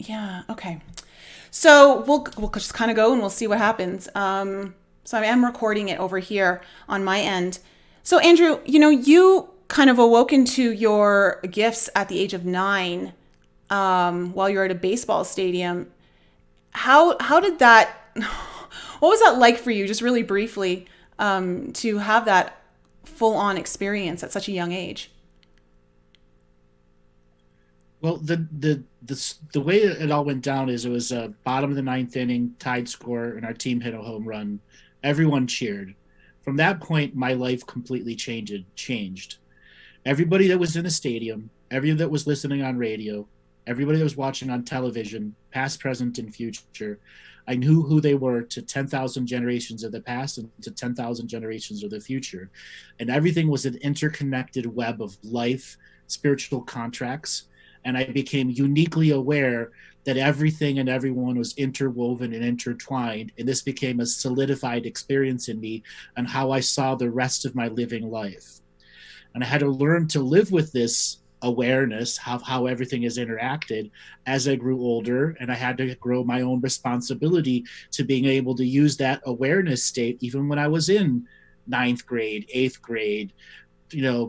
Yeah. Okay. So we'll just kind of go and we'll see what happens. So I am recording it over here on my end. So Andrew, you kind of awoke into your gifts at the age of 9, while you're at a baseball stadium. How did that? What was that like for you? Just really briefly, to have that full on experience at such a young age. Well, the way it all went down is it was bottom of the ninth inning, tied score, and our team hit a home run. Everyone cheered. From that point, my life completely changed. Everybody that was in the stadium, everybody that was listening on radio, everybody that was watching on television, past, present, and future, I knew who they were to 10,000 generations of the past and to 10,000 generations of the future. And everything was an interconnected web of life, spiritual contracts. And I became uniquely aware that everything and everyone was interwoven and intertwined. And this became a solidified experience in me on how I saw the rest of my living life. And I had to learn to live with this awareness of how everything is interacted as I grew older. And I had to grow my own responsibility to being able to use that awareness state even when I was in ninth grade, eighth grade,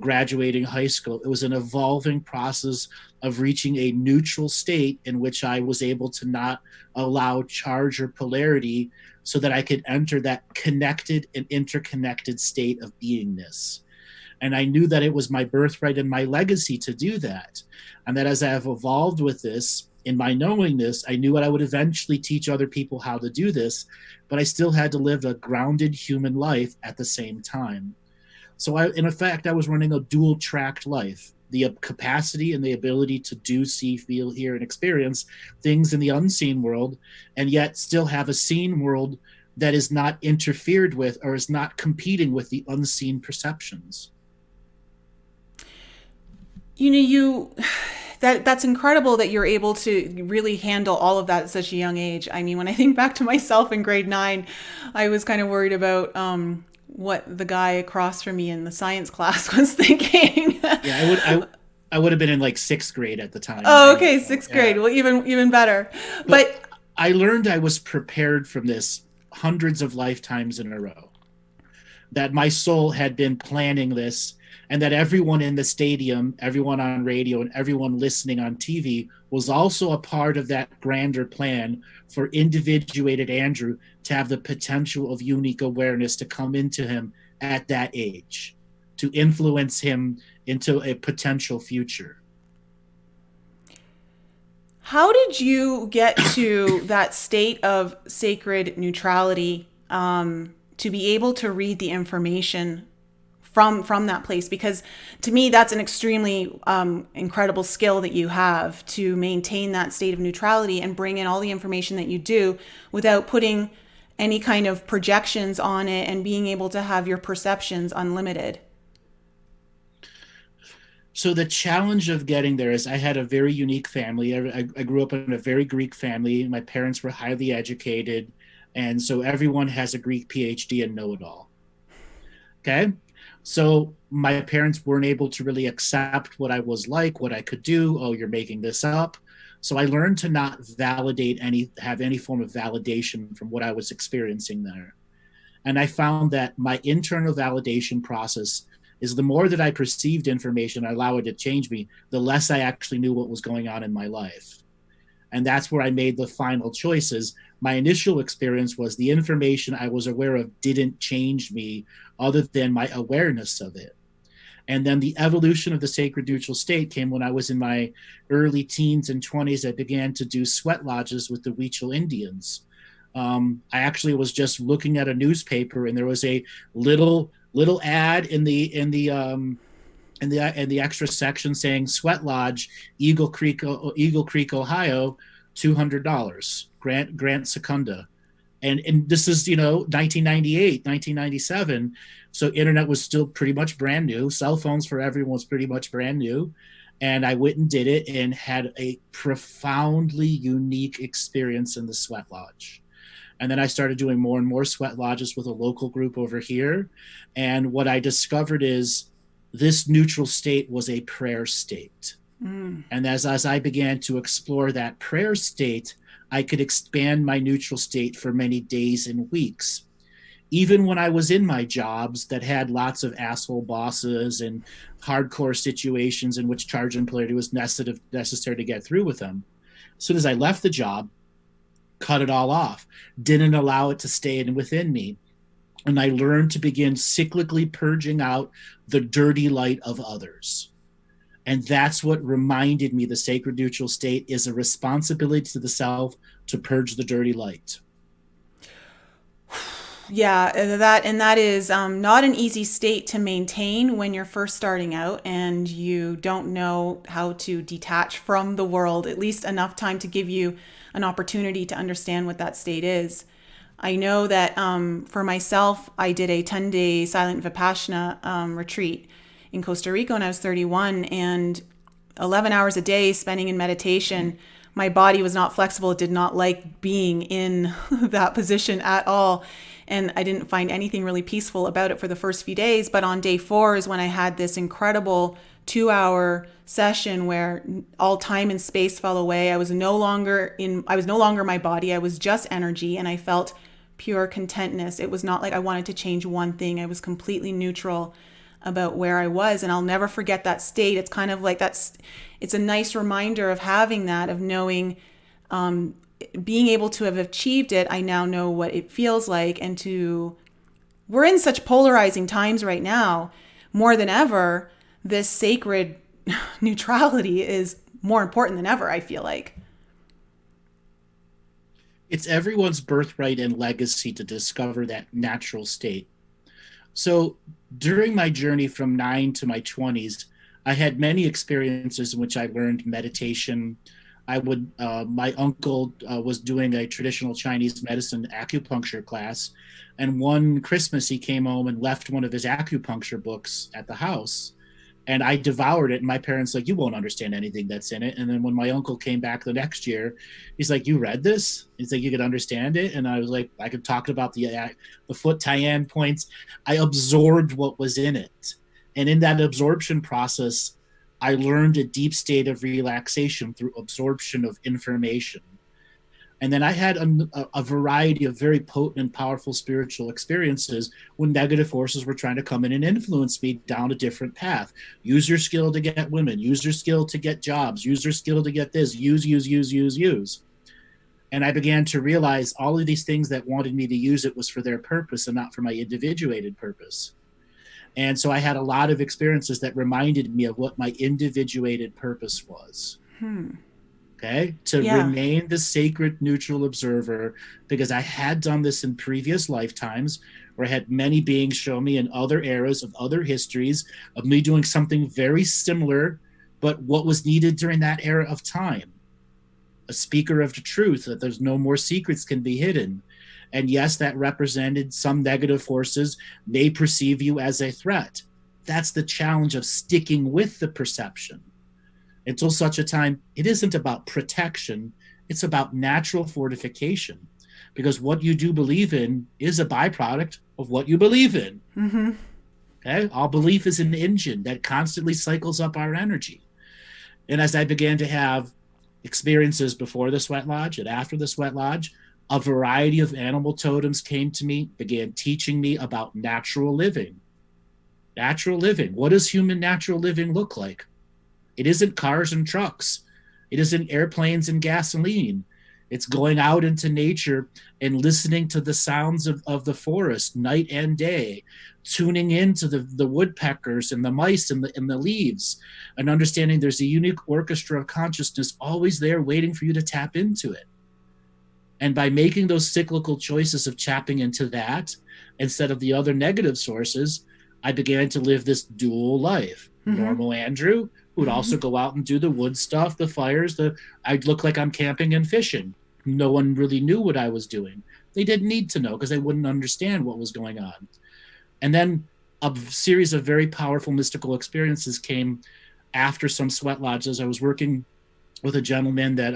graduating high school. It was an evolving process of reaching a neutral state in which I was able to not allow charge or polarity so that I could enter that connected and interconnected state of beingness. And I knew that it was my birthright and my legacy to do that. And that as I have evolved with this, in my knowingness, I knew that I would eventually teach other people how to do this, but I still had to live a grounded human life at the same time. So in effect, I was running a dual tracked life, the capacity and the ability to do, see, feel, hear, and experience things in the unseen world, and yet still have a seen world that is not interfered with or is not competing with the unseen perceptions. You that's incredible that you're able to really handle all of that at such a young age. I mean, when I think back to myself in grade 9, I was kind of worried about what the guy across from me in the science class was thinking. Yeah, I would have been in like sixth grade at the time. Oh, okay, 6th grade. Yeah, Well, even better. but But I learned I was prepared from this hundreds of lifetimes in a row. That my soul had been planning this, and that everyone in the stadium, everyone on radio, and everyone listening on TV was also a part of that grander plan for individuated Andrew to have the potential of unique awareness to come into him at that age, to influence him into a potential future. how did you get to that state of sacred neutrality, to be able to read the information from that place? Because to me, that's an extremely incredible skill that you have to maintain that state of neutrality and bring in all the information that you do without putting any kind of projections on it and being able to have your perceptions unlimited. So the challenge of getting there is I had a very unique family. I grew up in a very Greek family. My parents were highly educated, and so everyone has a Greek PhD and know it all. Okay. So my parents weren't able to really accept what I was like, what I could do. Oh, you're making this up. So I learned to not have any form of validation from what I was experiencing there. And I found that my internal validation process is the more that I perceived information, I allow it to change me, the less I actually knew what was going on in my life. And that's where I made the final choices. My initial experience was the information I was aware of didn't change me other than my awareness of it. And then the evolution of the sacred neutral state came when I was in my early teens and 20s. I began to do sweat lodges with the Huichol Indians. I actually was just looking at a newspaper, and there was a little ad in the extra section saying Sweat Lodge, Eagle Creek, Ohio, $200. Grant Secunda. And this is 1998, 1997. So internet was still pretty much brand new. Cell phones for everyone was pretty much brand new. And I went and did it and had a profoundly unique experience in the Sweat Lodge. And then I started doing more and more sweat lodges with a local group over here. And what I discovered is this neutral state was a prayer state. And as I began to explore that prayer state, I could expand my neutral state for many days and weeks. Even when I was in my jobs that had lots of asshole bosses and hardcore situations in which charge and polarity was necessary to get through with them, as soon as I left the job, cut it all off, didn't allow it to stay in within me. And I learned to begin cyclically purging out the dirty light of others. And that's what reminded me the sacred neutral state is a responsibility to the self to purge the dirty light. Yeah, that is not an easy state to maintain when you're first starting out and you don't know how to detach from the world, at least enough time to give you an opportunity to understand what that state is. I know that for myself, I did a 10-day silent Vipassana retreat in Costa Rica when I was 31, and 11 hours a day spending in meditation. My body was not flexible. It did not like being in that position at all. And I didn't find anything really peaceful about it for the first few days. But on day 4 is when I had this incredible 2-hour session where all time and space fell away. I was no longer my body. I was just energy, and I felt pure contentness. It was not like I wanted to change one thing. I was completely neutral about where I was, and I'll never forget that state. It's kind of like it's a nice reminder of having that, of knowing, being able to have achieved it. I now know what it feels like, and we're in such polarizing times right now, more than ever. This sacred neutrality is more important than ever, I feel like. It's everyone's birthright and legacy to discover that natural state. So during my journey from 9 to my 20s, I had many experiences in which I learned meditation. My uncle was doing a traditional Chinese medicine acupuncture class. And one Christmas, he came home and left one of his acupuncture books at the house. And I devoured it. And my parents like, you won't understand anything that's in it. And then when my uncle came back the next year, he's like, you read this? He's like, you could understand it. And I was like, I could talk about the foot Taiyan points. I absorbed what was in it. And in that absorption process, I learned a deep state of relaxation through absorption of information. And then I had a variety of very potent and powerful spiritual experiences when negative forces were trying to come in and influence me down a different path. Use your skill to get women, use your skill to get jobs, use your skill to get this, use. And I began to realize all of these things that wanted me to use it was for their purpose and not for my individuated purpose. And so I had a lot of experiences that reminded me of what my individuated purpose was. Okay, to remain the sacred neutral observer, because I had done this in previous lifetimes where I had many beings show me in other eras of other histories of me doing something very similar, but what was needed during that era of time. A speaker of the truth, that there's no more secrets can be hidden. And yes, that represented some negative forces may perceive you as a threat. That's the challenge of sticking with the perception. Until such a time, it isn't about protection, it's about natural fortification. Because what you do believe in is a byproduct of what you believe in. Mm-hmm. Okay? All belief is an engine that constantly cycles up our energy. And as I began to have experiences before the sweat lodge and after the sweat lodge, a variety of animal totems came to me, began teaching me about natural living. Natural living. What does human natural living look like? It isn't cars and trucks. It isn't airplanes and gasoline. It's going out into nature and listening to the sounds of the forest night and day, tuning into the woodpeckers and the mice and the leaves, and understanding there's a unique orchestra of consciousness always there waiting for you to tap into it. And by making those cyclical choices of tapping into that instead of the other negative sources, I began to live this dual life. Normal Andrew, who would also go out and do the wood stuff, the fires, I'd look like I'm camping and fishing. No one really knew what I was doing. They didn't need to know because they wouldn't understand what was going on. And then a series of very powerful mystical experiences came after some sweat lodges. I was working with a gentleman that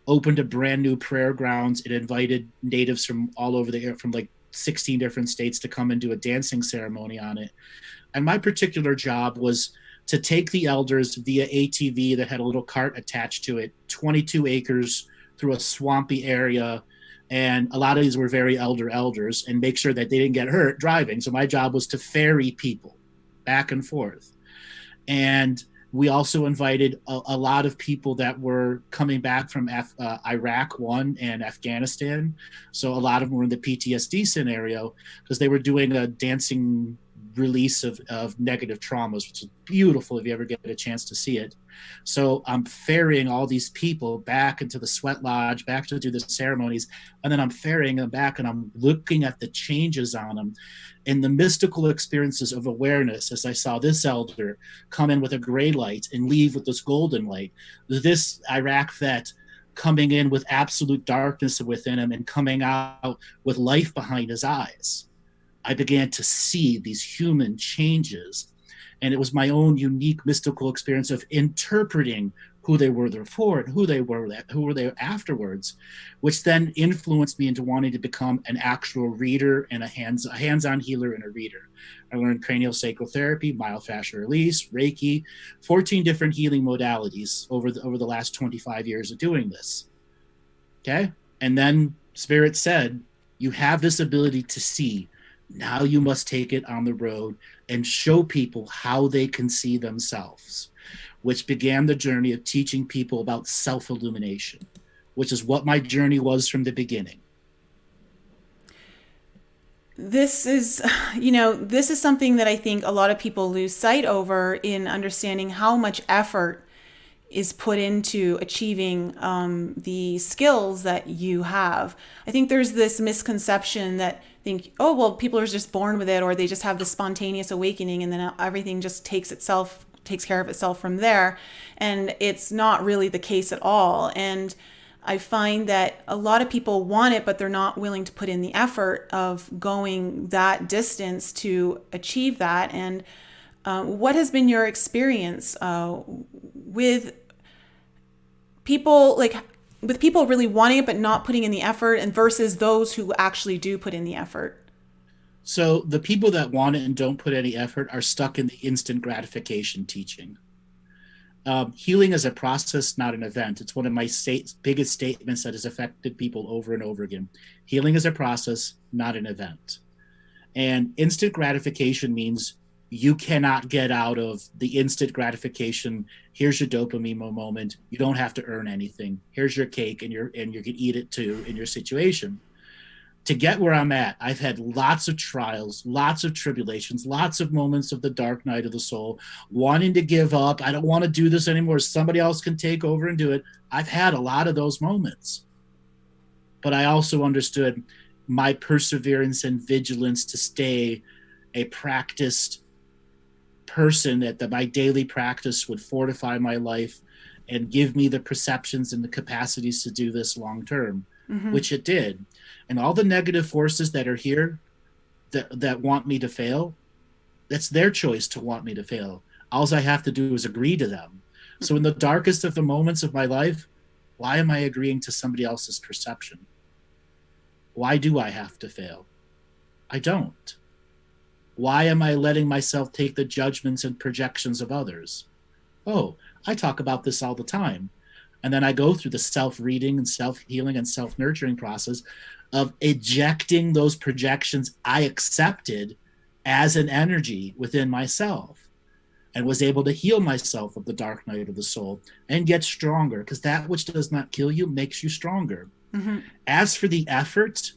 opened a brand new prayer grounds. It invited natives from all over the air, from like 16 different states, to come and do a dancing ceremony on it. And my particular job was to take the elders via ATV that had a little cart attached to it, 22 acres through a swampy area. And a lot of these were very elders, and make sure that they didn't get hurt driving. So my job was to ferry people back and forth. And we also invited a lot of people that were coming back from Iraq, one, and Afghanistan. So a lot of them were in the PTSD scenario because they were doing a dancing release of negative traumas, which is beautiful if you ever get a chance to see it. So I'm ferrying all these people back into the sweat lodge, back to do the ceremonies, and then I'm ferrying them back and I'm looking at the changes on them and the mystical experiences of awareness as I saw this elder come in with a gray light and leave with this golden light. This Iraq vet coming in with absolute darkness within him and coming out with life behind his eyes. I began to see these human changes. And it was my own unique mystical experience of interpreting who they were before and who were they afterwards, which then influenced me into wanting to become an actual reader and a hands-on healer and a reader. I learned craniosacral therapy, myofascial release, Reiki, 14 different healing modalities over the last 25 years of doing this. Okay? And then Spirit said, you have this ability to see. Now you must take it on the road and show people how they can see themselves, which began the journey of teaching people about self-illumination, which is what my journey was from the beginning. This is, this is something that I think a lot of people lose sight over in understanding how much effort is put into achieving the skills that you have. I think there's this misconception that think, oh, well, people are just born with it, or they just have this spontaneous awakening and then everything just takes care of itself from there. And it's not really the case at all. And I find that a lot of people want it, but they're not willing to put in the effort of going that distance to achieve that. And what has been your experience with people, with people really wanting it but not putting in the effort, and versus those who actually do put in the effort? So the people that want it and don't put any effort are stuck in the instant gratification teaching. Healing is a process, not an event. It's one of my biggest statements that has affected people over and over again. Healing is a process, not an event. And instant gratification means you cannot get out of the instant gratification. Here's your dopamine moment. You don't have to earn anything. Here's your cake, and you can eat it too in your situation. To get where I'm at, I've had lots of trials, lots of tribulations, lots of moments of the dark night of the soul, wanting to give up. I don't want to do this anymore. Somebody else can take over and do it. I've had a lot of those moments. But I also understood my perseverance and vigilance to stay a practiced person, that my daily practice would fortify my life and give me the perceptions and the capacities to do this long term, which it did. And all the negative forces that are here that want me to fail, that's their choice to want me to fail. All I have to do is agree to them. So in the darkest of the moments of my life, why am I agreeing to somebody else's perception? Why do I have to fail? I don't. Why am I letting myself take the judgments and projections of others? Oh, I talk about this all the time. And then I go through the self-reading and self-healing and self-nurturing process of ejecting those projections I accepted as an energy within myself, and was able to heal myself of the dark night of the soul and get stronger, because that which does not kill you makes you stronger. As for the effort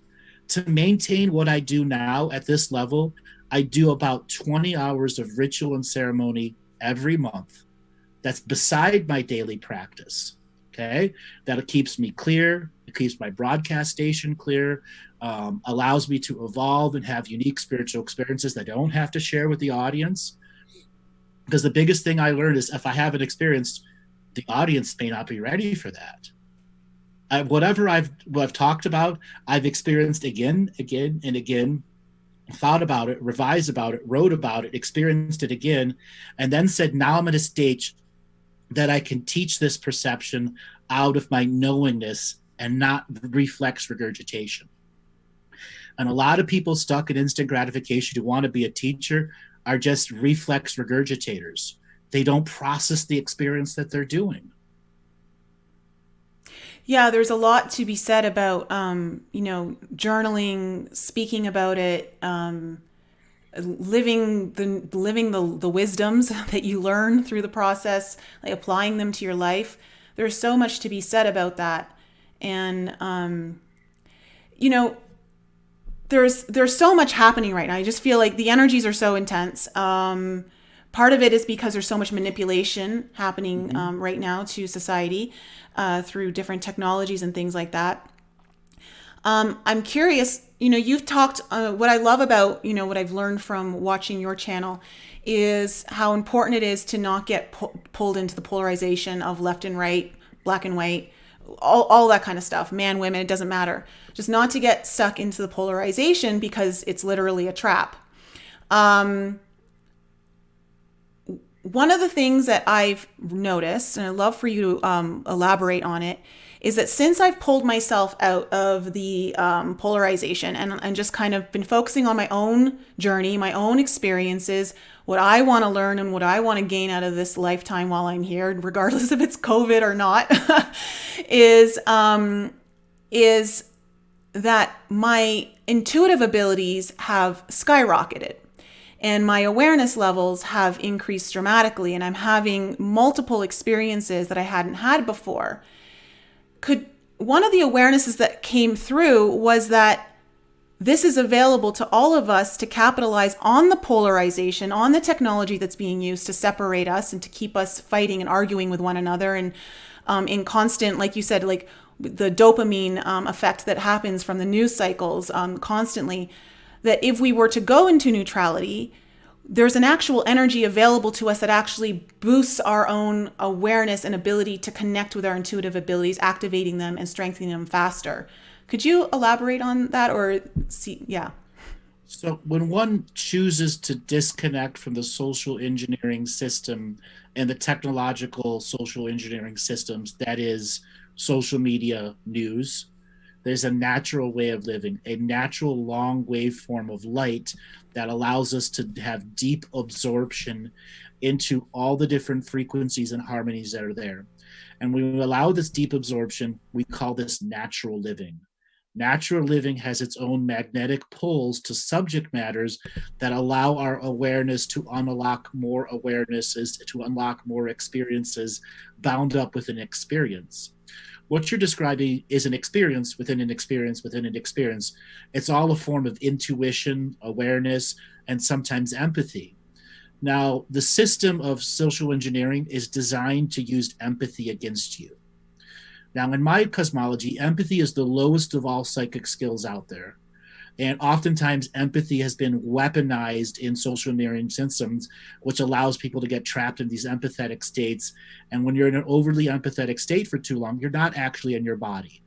to maintain what I do now at this level, I do about 20 hours of ritual and ceremony every month. That's beside my daily practice. Okay, that keeps me clear. It keeps my broadcast station clear, allows me to evolve and have unique spiritual experiences that I don't have to share with the audience. Because the biggest thing I learned is if I haven't experienced, the audience may not be ready for that. Whatever I've talked about, I've experienced again, and again, thought about it, revised about it, wrote about it, experienced it again, and then said, now I'm at a stage that I can teach this perception out of my knowingness and not reflex regurgitation. And a lot of people stuck in instant gratification who want to be a teacher are just reflex regurgitators. they don't process the experience that they're doing. Yeah, there's a lot to be said about, journaling, speaking about it, living the wisdoms that you learn through the process, like applying them to your life. There's so much to be said about that, and you know, there's so much happening right now. I just feel like the energies are so intense. Part of it is because there's so much manipulation happening Mm-hmm. right now to society through different technologies and things like that. I'm curious, you've talked, what I love about, what I've learned from watching your channel is how important it is to not get pulled into the polarization of left and right, black and white, all that kind of stuff, man, women, it doesn't matter. Just not to get stuck into the polarization because it's literally a trap. Um, One of the things that I've noticed, and I'd love for you to elaborate on it, is that since I've pulled myself out of the polarization and just kind of been focusing on my own journey, my own experiences, what I want to learn and what I want to gain out of this lifetime while I'm here, regardless if it's COVID or not, is that my intuitive abilities have skyrocketed and my awareness levels have increased dramatically, and I'm having multiple experiences that I hadn't had before. Could One of the awarenesses that came through was that this is available to all of us to capitalize on the polarization, on the technology that's being used to separate us and to keep us fighting and arguing with one another, and in constant, like you said, like the dopamine effect that happens from the news cycles constantly. That if we were to go into neutrality, there's an actual energy available to us that actually boosts our own awareness and ability to connect with our intuitive abilities, activating them and strengthening them faster. Could you elaborate on that or see? Yeah. So when one chooses to disconnect from the social engineering system and the technological social engineering systems, that is social media news, there's a natural way of living, a natural long waveform of light that allows us to have deep absorption into all the different frequencies and harmonies that are there. And when we allow this deep absorption, we call this natural living. Natural living has its own magnetic pulls to subject matters that allow our awareness to unlock more awarenesses, to unlock more experiences bound up with an experience. What you're describing is an experience within an experience within an experience. It's all a form of intuition, awareness, and sometimes empathy. Now, the system of social engineering is designed to use empathy against you. Now, in my cosmology, empathy is the lowest of all psychic skills out there. And oftentimes, empathy has been weaponized in social engineering systems, which allows people to get trapped in these empathetic states. And when you're in an overly empathetic state for too long, you're not actually in your body.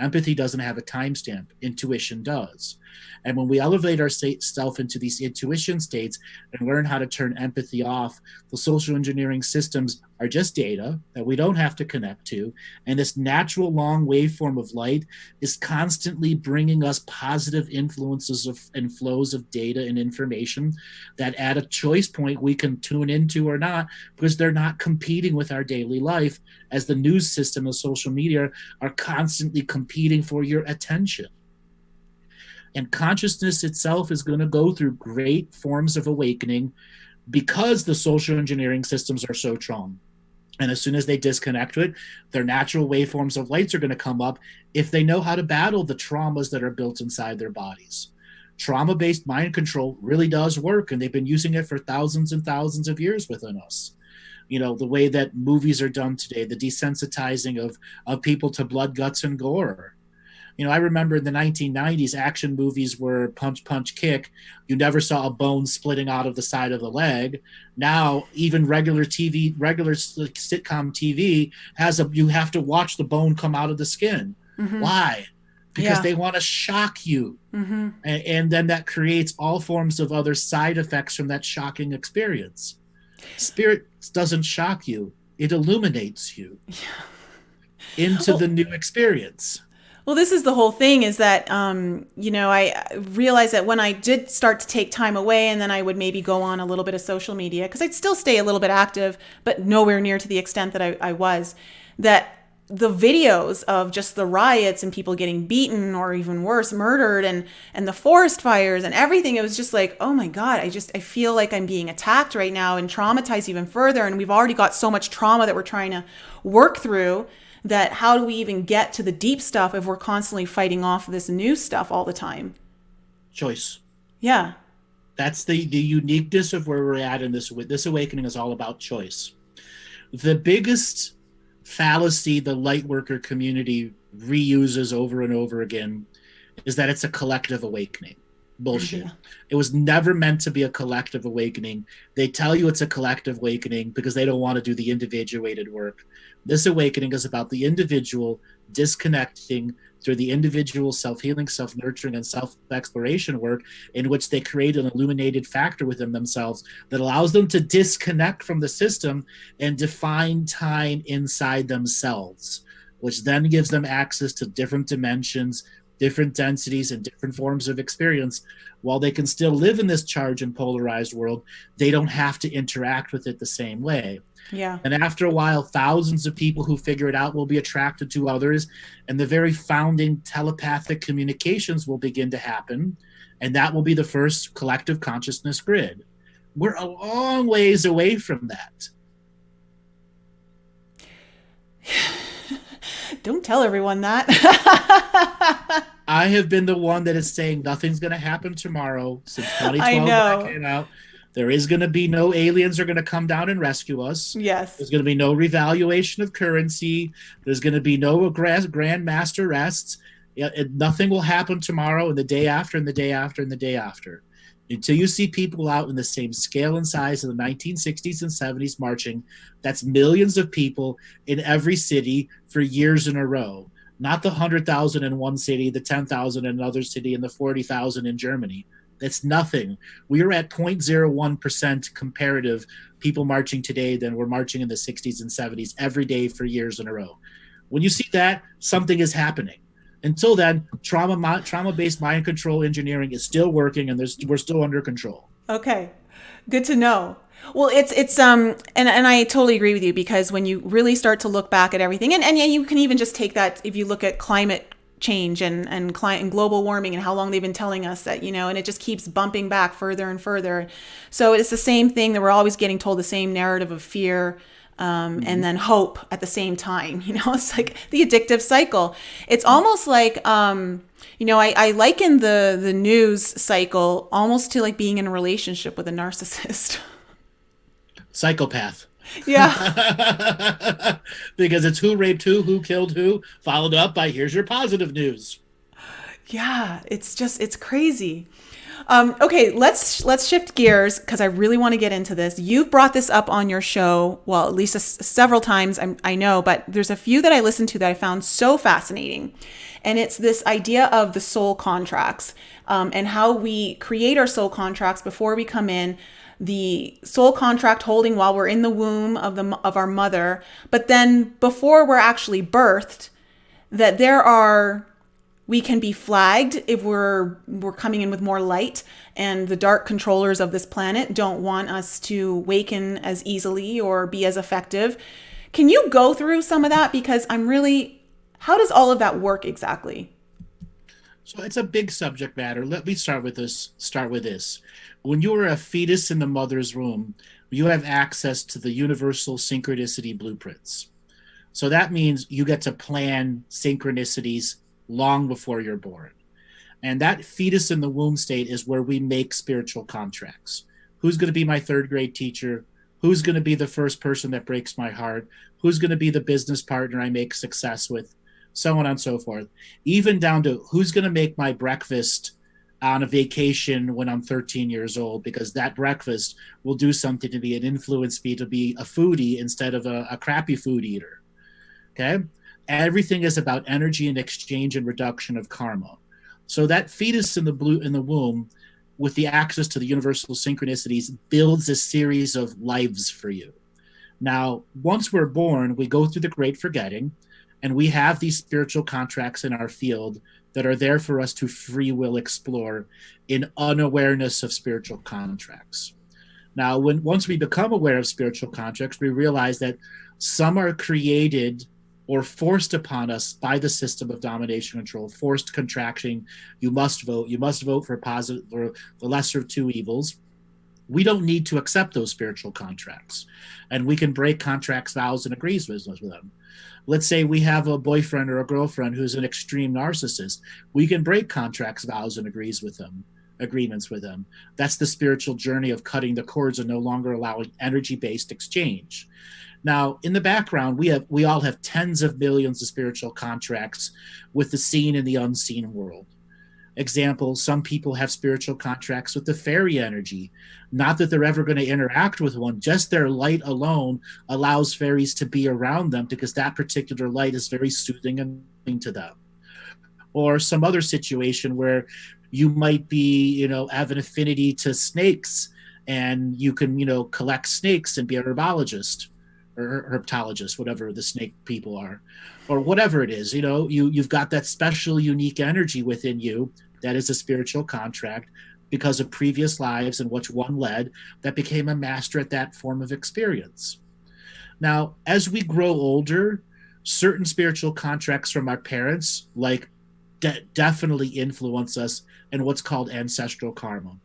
Empathy doesn't have a timestamp, intuition does. And when we elevate our self into these intuition states and learn how to turn empathy off, the social engineering systems are just data that we don't have to connect to. And this natural long waveform of light is constantly bringing us positive influences and flows of data and information that at a choice point we can tune into or not, because they're not competing with our daily life, as the news system of social media are constantly competing for your attention. And consciousness itself is going to go through great forms of awakening because the social engineering systems are so strong. And as soon as they disconnect to it, their natural waveforms of lights are going to come up if they know how to battle the traumas that are built inside their bodies. Trauma-based mind control really does work, and they've been using it for thousands and thousands of years within us. The way that movies are done today, the desensitizing of people to blood, guts, and gore. I remember in the 1990s, action movies were punch, punch, kick. You never saw a bone splitting out of the side of the leg. Now, even regular sitcom TV you have to watch the bone come out of the skin. Mm-hmm. Why? Because Yeah. they want to shock you. Mm-hmm. And then that creates all forms of other side effects from that shocking experience. Spirit doesn't shock you, it illuminates you into Well, the new experience. Well, this is the whole thing is that, I realized that when I did start to take time away and then I would maybe go on a little bit of social media, because I'd still stay a little bit active, but nowhere near to the extent that I was, that the videos of just the riots and people getting beaten or even worse, murdered and the forest fires and everything, it was just like, oh my God, I feel like I'm being attacked right now and traumatized even further. And we've already got so much trauma that we're trying to work through, that how do we even get to the deep stuff if we're constantly fighting off this new stuff all the time? Choice. Yeah. That's the uniqueness of where we're at in this awakening is all about choice. The biggest fallacy the light worker community reuses over and over again is that it's a collective awakening. Bullshit. Yeah. It was never meant to be a collective awakening. They tell you it's a collective awakening because they don't want to do the individuated work. This awakening is about the individual disconnecting through the individual self-healing, self-nurturing, and self-exploration work, in which they create an illuminated factor within themselves that allows them to disconnect from the system and define time inside themselves, which then gives them access to different dimensions, different densities, and different forms of experience. While they can still live in this charged and polarized world, they don't have to interact with it the same way. Yeah. And after a while, thousands of people who figure it out will be attracted to others, and the very founding telepathic communications will begin to happen, and that will be the first collective consciousness grid. We're a long ways away from that. Don't tell everyone that. I have been the one that is saying nothing's going to happen tomorrow since 2012 I know. came out. There is going to be no aliens are going to come down and rescue us. Yes. There's going to be no revaluation of currency. There's going to be no grand master rests. Nothing will happen tomorrow and the day after and the day after and the day after. Until you see people out in the same scale and size of the 1960s and 70s marching, that's millions of people in every city for years in a row. Not the 100,000 in one city, the 10,000 in another city, and the 40,000 in Germany. That's nothing. We are at 0.01% comparative people marching today than were marching in the 60s and 70s every day for years in a row. When you see that, something is happening. Until then, trauma-based mind control engineering is still working, and we're still under control. Okay, good to know. Well, it's and I totally agree with you, because when you really start to look back at everything, and you can even just take that if you look at climate change and global warming and how long they've been telling us that, and it just keeps bumping back further and further. So it's the same thing that we're always getting told, the same narrative of fear. And then hope at the same time. It's like the addictive cycle. It's almost like, I liken the news cycle almost to like being in a relationship with a narcissist. Psychopath. Yeah. Because it's who raped who killed who, followed up by here's your positive news. Yeah, it's crazy. Okay, let's shift gears, because I really want to get into this. You've brought this up on your show, well, at least several times, I know, but there's a few that I listened to that I found so fascinating. And it's this idea of the soul contracts, and how we create our soul contracts before we come in, the soul contract holding while we're in the womb of our mother, but then before we're actually birthed, that we can be flagged if we're coming in with more light, and the dark controllers of this planet don't want us to waken as easily or be as effective. Can you go through some of that? Because how does all of that work exactly? So it's a big subject matter. Let me start with this. When you are a fetus in the mother's womb, you have access to the universal synchronicity blueprints. So that means you get to plan synchronicities long before you're born. And that fetus in the womb state is where we make spiritual contracts. Who's going to be my third grade teacher? Who's going to be the first person that breaks my heart? Who's going to be the business partner I make success with? So on and so forth. Even down to who's going to make my breakfast on a vacation when I'm 13 years old, because that breakfast will do something to me and influence me to be a foodie instead of a crappy food eater. Okay? Everything is about energy and exchange and reduction of karma. So that fetus in the womb, with the access to the universal synchronicities, builds a series of lives for you. Now, once we're born, we go through the great forgetting, And we have these spiritual contracts in our field that are there for us to free will explore in unawareness of spiritual contracts. Now, once we become aware of spiritual contracts, we realize that some are created or forced upon us by the system of domination control, forced contracting. You must vote. You must vote for positive or the lesser of two evils. We don't need to accept those spiritual contracts, and we can break contracts, vows, and agreements with them. Let's say we have a boyfriend or a girlfriend who's an extreme narcissist. We can break contracts, vows, and agreements with them. That's the spiritual journey of cutting the cords and no longer allowing energy-based exchange. Now, in the background, we all have tens of millions of spiritual contracts with the seen and the unseen world. Example, some people have spiritual contracts with the fairy energy. Not that they're ever going to interact with one, just their light alone allows fairies to be around them because that particular light is very soothing and to them. Or some other situation where you might be, have an affinity to snakes, and you can, collect snakes and be a herbologist or herpetologist, whatever the snake people are, or whatever it is. You've got that special, unique energy within you that is a spiritual contract because of previous lives in which one led that became a master at that form of experience. Now, as we grow older, certain spiritual contracts from our parents, definitely influence us in what's called ancestral karma.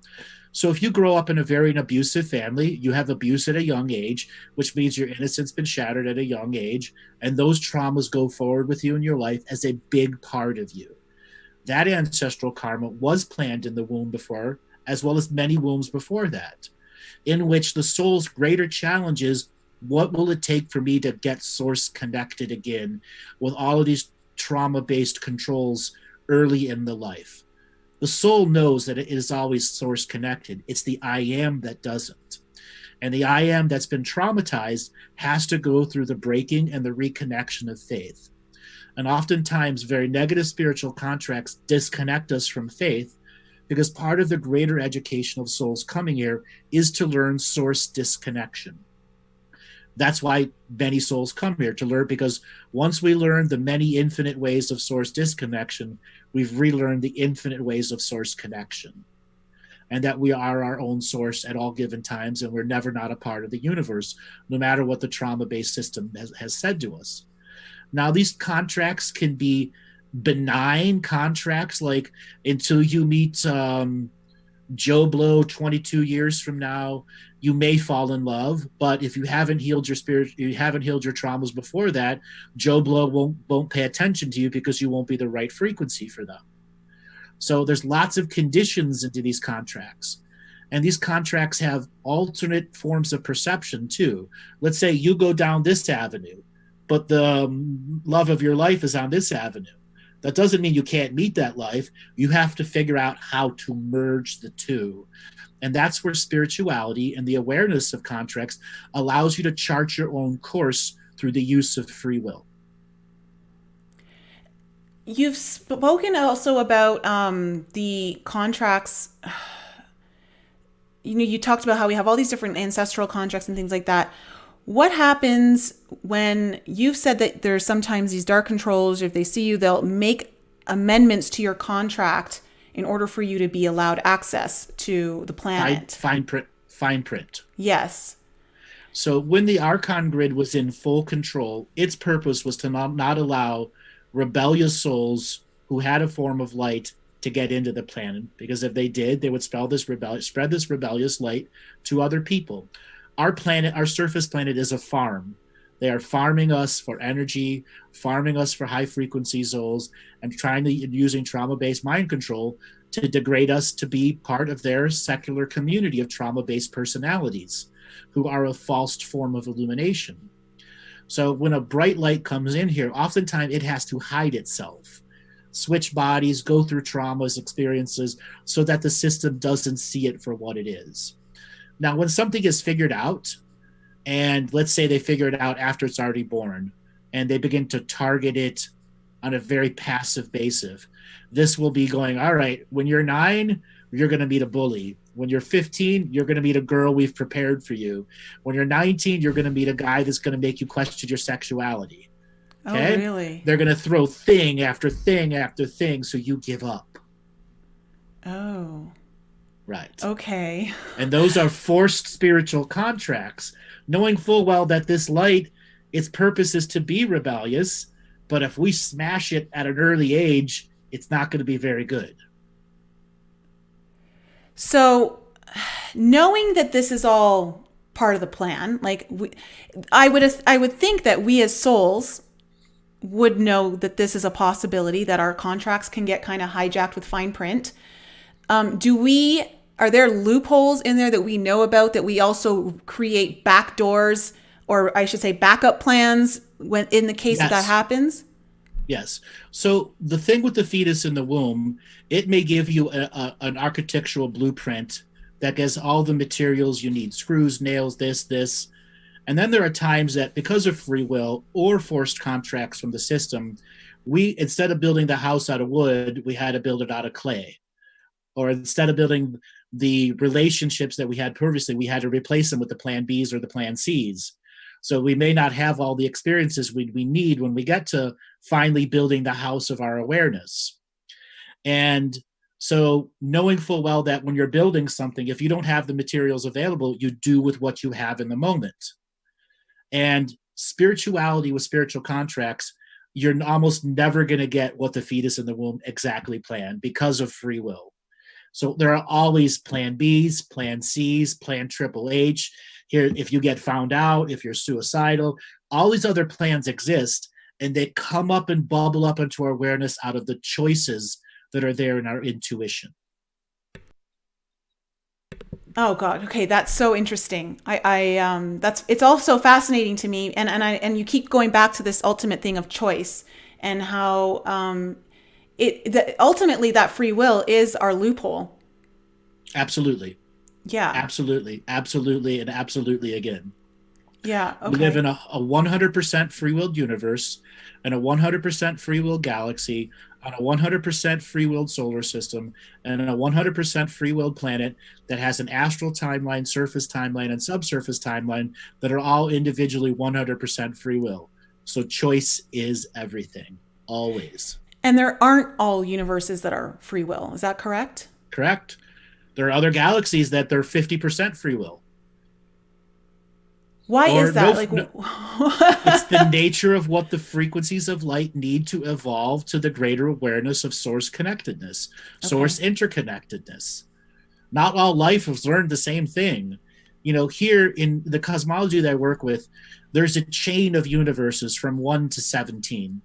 So if you grow up in a very abusive family, you have abuse at a young age, which means your innocence been shattered at a young age, and those traumas go forward with you in your life as a big part of you. That ancestral karma was planned in the womb before, as well as many wombs before that, in which the soul's greater challenge is, what will it take for me to get source connected again with all of these trauma-based controls early in the life? The soul knows that it is always source connected. It's the I am that doesn't. And the I am that's been traumatized has to go through the breaking and the reconnection of faith. And oftentimes, very negative spiritual contracts disconnect us from faith because part of the greater education of souls coming here is to learn source disconnection. That's why many souls come here, to learn, because once we learn the many infinite ways of source disconnection, we've relearned the infinite ways of source connection. And that we are our own source at all given times, and we're never not a part of the universe, no matter what the trauma-based system has said to us. Now, these contracts can be benign contracts, like until you meet Joe Blow 22 years from now, you may fall in love, but if you haven't healed your spirit, you haven't healed your traumas before that, Joe Blow won't pay attention to you because you won't be the right frequency for them. So there's lots of conditions into these contracts. And these contracts have alternate forms of perception too. Let's say you go down this avenue, but the love of your life is on this avenue. That doesn't mean you can't meet that life. You have to figure out how to merge the two. And that's where spirituality and the awareness of contracts allows you to chart your own course through the use of free will. You've spoken also about the contracts. You talked about how we have all these different ancestral contracts and things like that. What happens when you've said that there's sometimes these dark controls, if they see you, they'll make amendments to your contract in order for you to be allowed access to the planet? Fine print. Yes. So when the Archon grid was in full control, its purpose was to not allow rebellious souls who had a form of light to get into the planet, because if they did, they would spread this rebellious light to other people. Our planet, our surface planet, is a farm. They are farming us for energy, farming us for high frequency souls, and using trauma-based mind control to degrade us to be part of their secular community of trauma-based personalities who are a false form of illumination. So when a bright light comes in here, oftentimes it has to hide itself, switch bodies, go through traumas, experiences, so that the system doesn't see it for what it is. Now, when something is figured out, and let's say they figure it out after it's already born, and they begin to target it on a very passive basis, this will be going, all right, when you're 9, you're going to meet a bully. When you're 15, you're going to meet a girl we've prepared for you. When you're 19, you're going to meet a guy that's going to make you question your sexuality. Oh, Okay? really? They're going to throw thing after thing after thing, so you give up. Oh, Right. okay. And those are forced spiritual contracts, knowing full well that this light, its purpose is to be rebellious, but if we smash it at an early age, it's not going to be very good. So, knowing that this is all part of the plan, I would think that we as souls would know that this is a possibility, that our contracts can get kind of hijacked with fine print. Do we? Are there loopholes in there that we know about, that we also create back doors, or I should say backup plans, when in the case that Yes. happens? Yes. So the thing with the fetus in the womb, it may give you an architectural blueprint that has all the materials you need: screws, nails, this. And then there are times that, because of free will or forced contracts from the system, we, instead of building the house out of wood, we had to build it out of clay. Or instead of building the relationships that we had previously, we had to replace them with the plan Bs or the plan Cs. So we may not have all the experiences we need when we get to finally building the house of our awareness. And so knowing full well that when you're building something, if you don't have the materials available, you do with what you have in the moment. And spirituality with spiritual contracts, you're almost never going to get what the fetus in the womb exactly planned because of free will. So there are always plan Bs, plan Cs, plan Triple H. Here, if you get found out, if you're suicidal, all these other plans exist, and they come up and bubble up into our awareness out of the choices that are there in our intuition. Oh God. Okay, that's so interesting. That's it's also fascinating to me, and you keep going back to this ultimate thing of choice, and how ultimately that free will is our loophole. Absolutely. Yeah. Absolutely. Absolutely. And absolutely again. Yeah. We live Okay. in a 100% free willed universe, and a 100% free will galaxy, on a 100% free willed solar system, and a 100% free willed planet that has an astral timeline, surface timeline, and subsurface timeline that are all individually 100% free will. So choice is everything, always. And there aren't all universes that are free will. Is that correct? Correct? There are other galaxies that they're 50% free will. Why Or is that? no, Like, no, it's the nature of what the frequencies of light need to evolve to the greater awareness of source connectedness, okay. source interconnectedness. Not all life has learned the same thing. You know, here in the cosmology that I work with, there's a chain of universes from 1 to 17.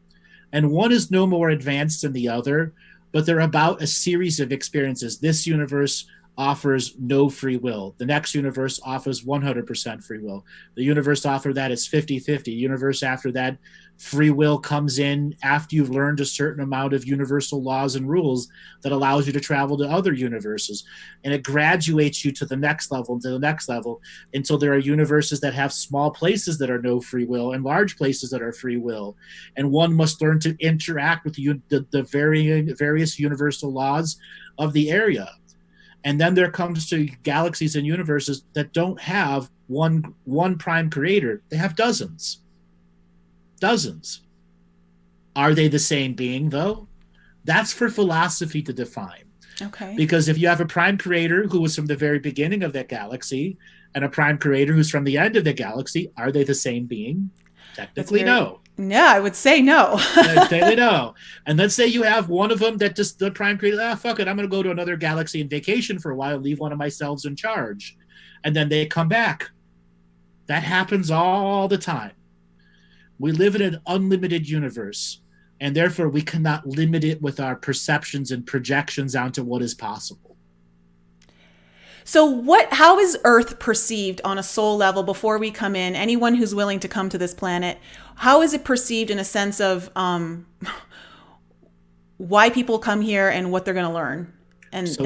And one is no more advanced than the other, but they're about a series of experiences. This universe offers no free will. The next universe offers 100% free will. The universe after that is 50-50. Universe after that, free will comes in after you've learned a certain amount of universal laws and rules that allows you to travel to other universes. And it graduates you to the next level, to the next level, until there are universes that have small places that are no free will and large places that are free will. And one must learn to interact with the various universal laws of the area. And then there comes to galaxies and universes that don't have one prime creator. They have dozens. Dozens. Are they the same being, though? That's for philosophy to define. Okay. Because if you have a prime creator who was from the very beginning of that galaxy and a prime creator who's from the end of the galaxy, are they the same being? That's Technically, very. no. Yeah, I would say no. Technically, no. And let's say you have one of them that just the prime creator, fuck it, I'm going to go to another galaxy and vacation for a while, leave one of my selves in charge. And then they come back. That happens all the time. We live in an unlimited universe, and therefore we cannot limit it with our perceptions and projections onto what is possible. So how is Earth perceived on a soul level before we come in? Anyone who's willing to come to this planet, how is it perceived in a sense of why people come here and what they're going to learn?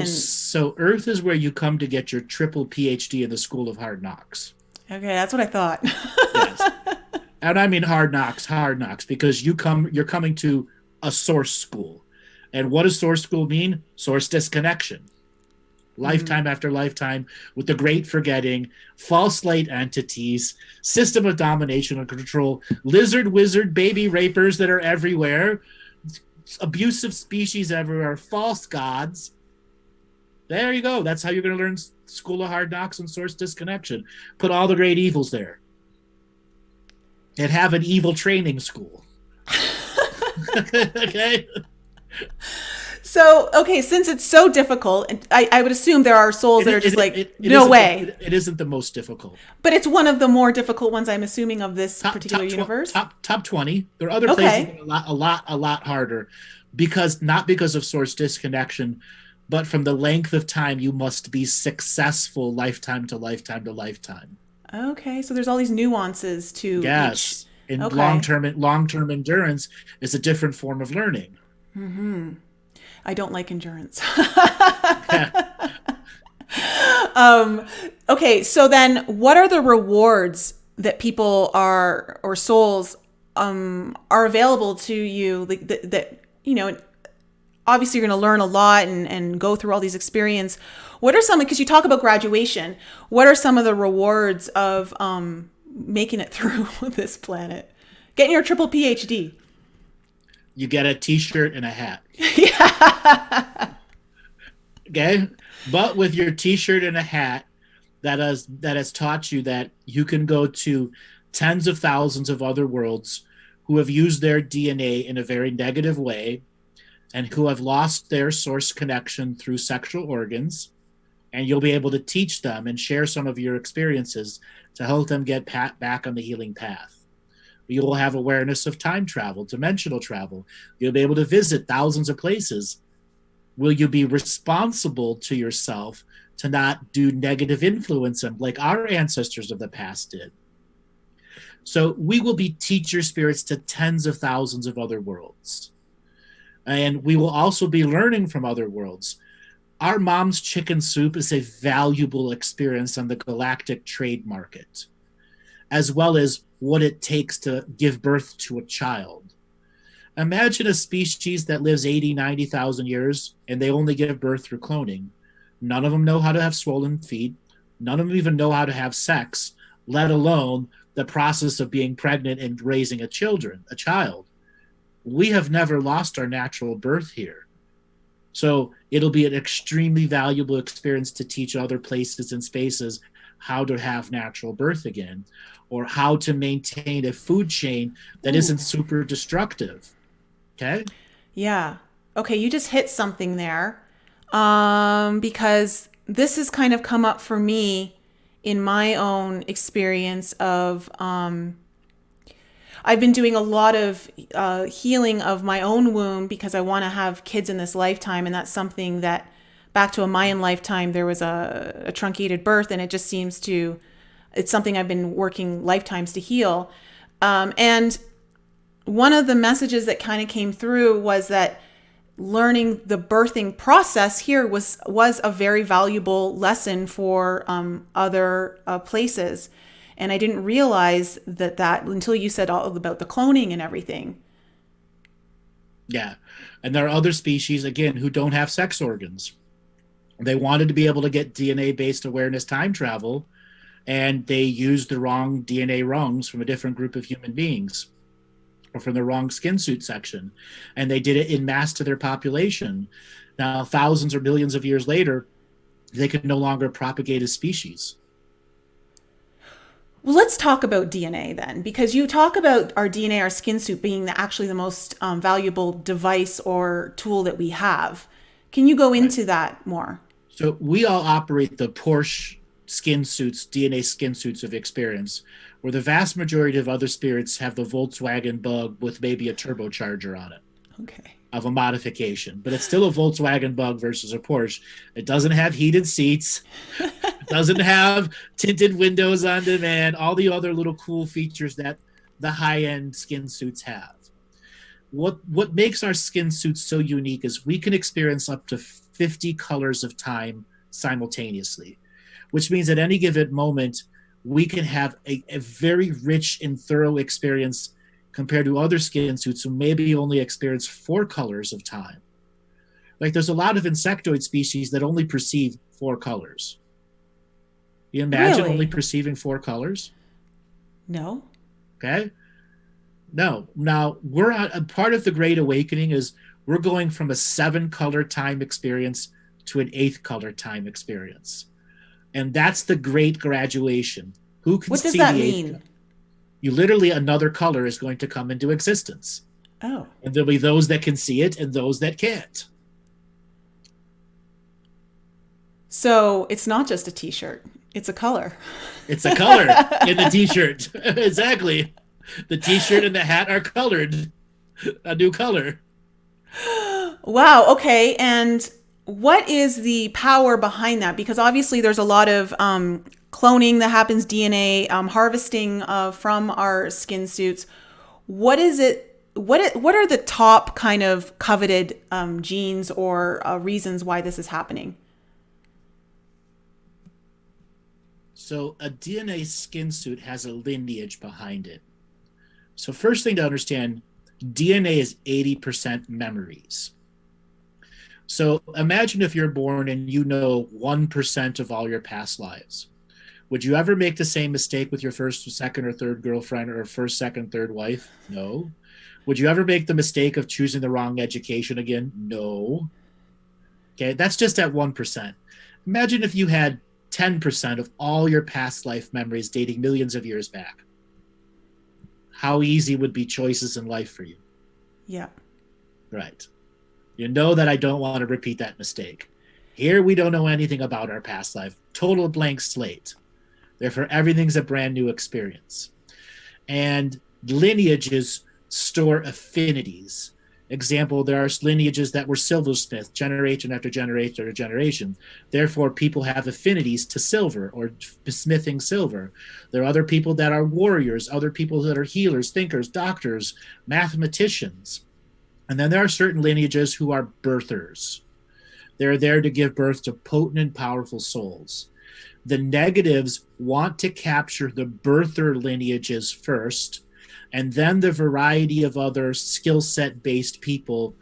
So Earth is where you come to get your triple PhD in the School of Hard Knocks. Okay, that's what I thought. Yes. And I mean hard knocks, because you're coming to a source school. And what does source school mean? Source disconnection. lifetime after lifetime, with the great forgetting, false light entities, system of domination and control, lizard wizard baby rapers that are everywhere, abusive species everywhere, false gods. There you go. That's how you're going to learn School of Hard Knocks and Source Disconnection. Put all the great evils there. And have an evil training school. Okay. So, okay, since it's so difficult, I would assume there are souls that are just no way. It isn't the most difficult. But it's one of the more difficult ones, I'm assuming, of this particular universe. Top 20. There are other places that are a lot harder, not because of source disconnection, but from the length of time you must be successful lifetime to lifetime to lifetime. Okay, so there's all these nuances to yes. Each. And long-term endurance is a different form of learning. Mm-hmm. I don't like endurance. Okay, so then what are the rewards that people or souls are available to you that obviously you're going to learn a lot and go through all these experiences. What are some, because you talk about graduation, what are some of the rewards of making it through this planet? Getting your triple PhD. You get a t-shirt and a hat. Yeah. Okay? But with your t-shirt and a hat, that has taught you that you can go to tens of thousands of other worlds who have used their DNA in a very negative way and who have lost their source connection through sexual organs, and you'll be able to teach them and share some of your experiences to help them get back on the healing path. You will have awareness of time travel, dimensional travel. You'll be able to visit thousands of places. Will you be responsible to yourself to not do negative influence like our ancestors of the past did? So we will be teacher spirits to tens of thousands of other worlds. And we will also be learning from other worlds. Our mom's chicken soup is a valuable experience on the galactic trade market, as well as what it takes to give birth to a child. Imagine a species that lives 80, 90,000 years and they only give birth through cloning. None of them know how to have swollen feet. None of them even know how to have sex, let alone the process of being pregnant and raising a child. We have never lost our natural birth here. So it'll be an extremely valuable experience to teach other places and spaces how to have natural birth again, or how to maintain a food chain that isn't super destructive. Okay? Yeah. Okay, you just hit something there. Because this has kind of come up for me in my own experience of I've been doing a lot of healing of my own womb because I want to have kids in this lifetime, and that's something that back to a Mayan lifetime there was a truncated birth, and it just seems to it's something I've been working lifetimes to heal. And one of the messages that kind of came through was that learning the birthing process here was a very valuable lesson for other places. And I didn't realize that until you said all about the cloning and everything. Yeah. And there are other species, again, who don't have sex organs. They wanted to be able to get DNA-based awareness time travel, and they used the wrong DNA rungs from a different group of human beings, or from the wrong skin suit section. And they did it en masse to their population. Now, thousands or millions of years later, they could no longer propagate as species. Well, let's talk about DNA then, because you talk about our DNA, our skin suit being actually the most valuable device or tool that we have. Can you go into that more? So we all operate the Porsche skin suits, DNA skin suits of experience, where the vast majority of other spirits have the Volkswagen Bug with maybe a turbocharger on it. Okay. Of a modification, but it's still a Volkswagen Bug versus a Porsche. It doesn't have heated seats. It doesn't have tinted windows on demand, all the other little cool features that the high-end skin suits have. What makes our skin suits so unique is we can experience up to 50 colors of time simultaneously, which means at any given moment, we can have a very rich and thorough experience compared to other skin suits who maybe only experience 4 colors of time. Like there's a lot of insectoid species that only perceive 4 colors. You imagine only Really? perceiving 4 colors? No. Okay. No. Now we're on a part of the Great Awakening is we're going from a 7-color time experience to an 8th color time experience. And that's the great graduation. Who can What does see that the 8th? mean? You literally, another color is going to come into existence. Oh. And there'll be those that can see it and those that can't. So it's not just a t-shirt. It's a color. It's a color in the t-shirt. Exactly. The t-shirt and the hat are colored. A new color. Wow. Okay. And what is the power behind that? Because obviously there's a lot of cloning that happens, DNA harvesting from our skin suits. What is it? What are the top kind of coveted genes or reasons why this is happening? So a DNA skin suit has a lineage behind it. So first thing to understand, DNA is 80% memories. So imagine if you're born and you know 1% of all your past lives. Would you ever make the same mistake with your first, second, or third girlfriend or first, second, third wife? No. Would you ever make the mistake of choosing the wrong education again? No. Okay, that's just at 1%. Imagine if you had 10% of all your past life memories dating millions of years back. How easy would be choices in life for you? Yeah. Right. You know that I don't want to repeat that mistake. Here we don't know anything about our past life. Total blank slate. Therefore, everything's a brand new experience. And lineages store affinities. Example, there are lineages that were silversmith generation after generation after generation. Therefore, people have affinities to silver or smithing silver. There are other people that are warriors, other people that are healers, thinkers, doctors, mathematicians. And then there are certain lineages who are birthers. They're there to give birth to potent and powerful souls. The negatives want to capture the birther lineages first, and then the variety of other skill set based people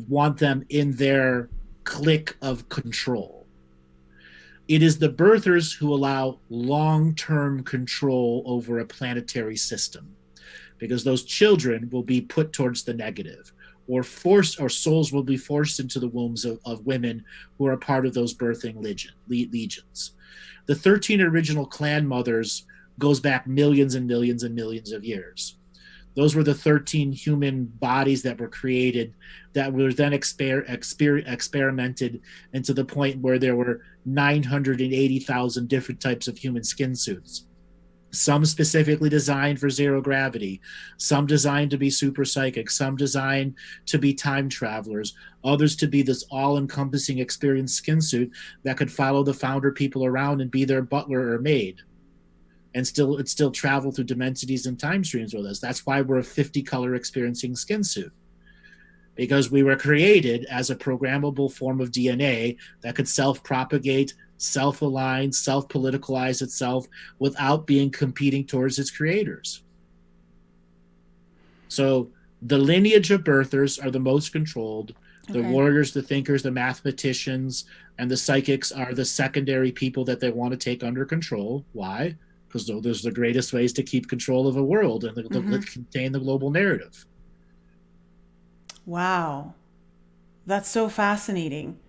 want them in their clique of control. It is the birthers who allow long-term control over a planetary system, because those children will be put towards the negative, or forced, or souls will be forced into the wombs of women who are a part of those birthing legions. The 13 original clan mothers goes back millions and millions and millions of years. Those were the 13 human bodies that were created that were then experimented into the point where there were 980,000 different types of human skin suits. Some specifically designed for zero gravity, some designed to be super psychic, some designed to be time travelers, others to be this all-encompassing experienced skin suit that could follow the founder people around and be their butler or maid, and still travel through dimensities and time streams with us. That's why we're a 50-color experiencing skin suit, because we were created as a programmable form of DNA that could self-propagate, self-align, self-politicalize itself without being competing towards its creators. So the lineage of birthers are the most controlled. The warriors, the thinkers, the mathematicians, and the psychics are the secondary people that they want to take under control. Why? Because those are the greatest ways to keep control of a world and contain the global narrative. Wow. That's so fascinating.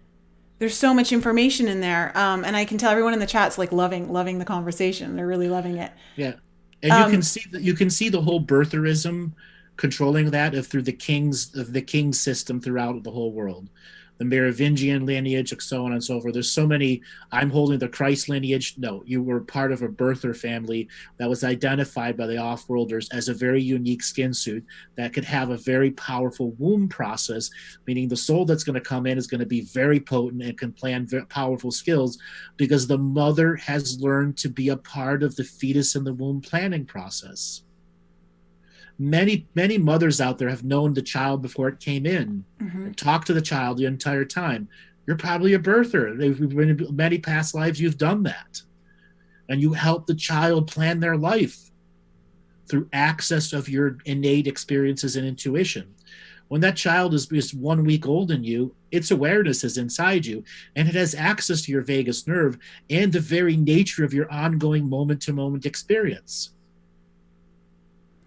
There's so much information in there, and I can tell everyone in the chat's like loving the conversation. They're really loving it. Yeah, and you can see the whole birtherism controlling that through the king's system throughout the whole world. The Merovingian lineage, so on and so forth. There's so many. I'm holding the Christ lineage. No, you were part of a birther family that was identified by the off-worlders as a very unique skin suit that could have a very powerful womb process, meaning the soul that's going to come in is going to be very potent and can plan very powerful skills because the mother has learned to be a part of the fetus in the womb planning process. Many mothers out there have known the child before it came in and talked to the child the entire time. You're probably a birther. In many past lives, you've done that. And you help the child plan their life through access of your innate experiences and intuition. When that child is just 1 week old in you, its awareness is inside you, and it has access to your vagus nerve and the very nature of your ongoing moment to moment experience.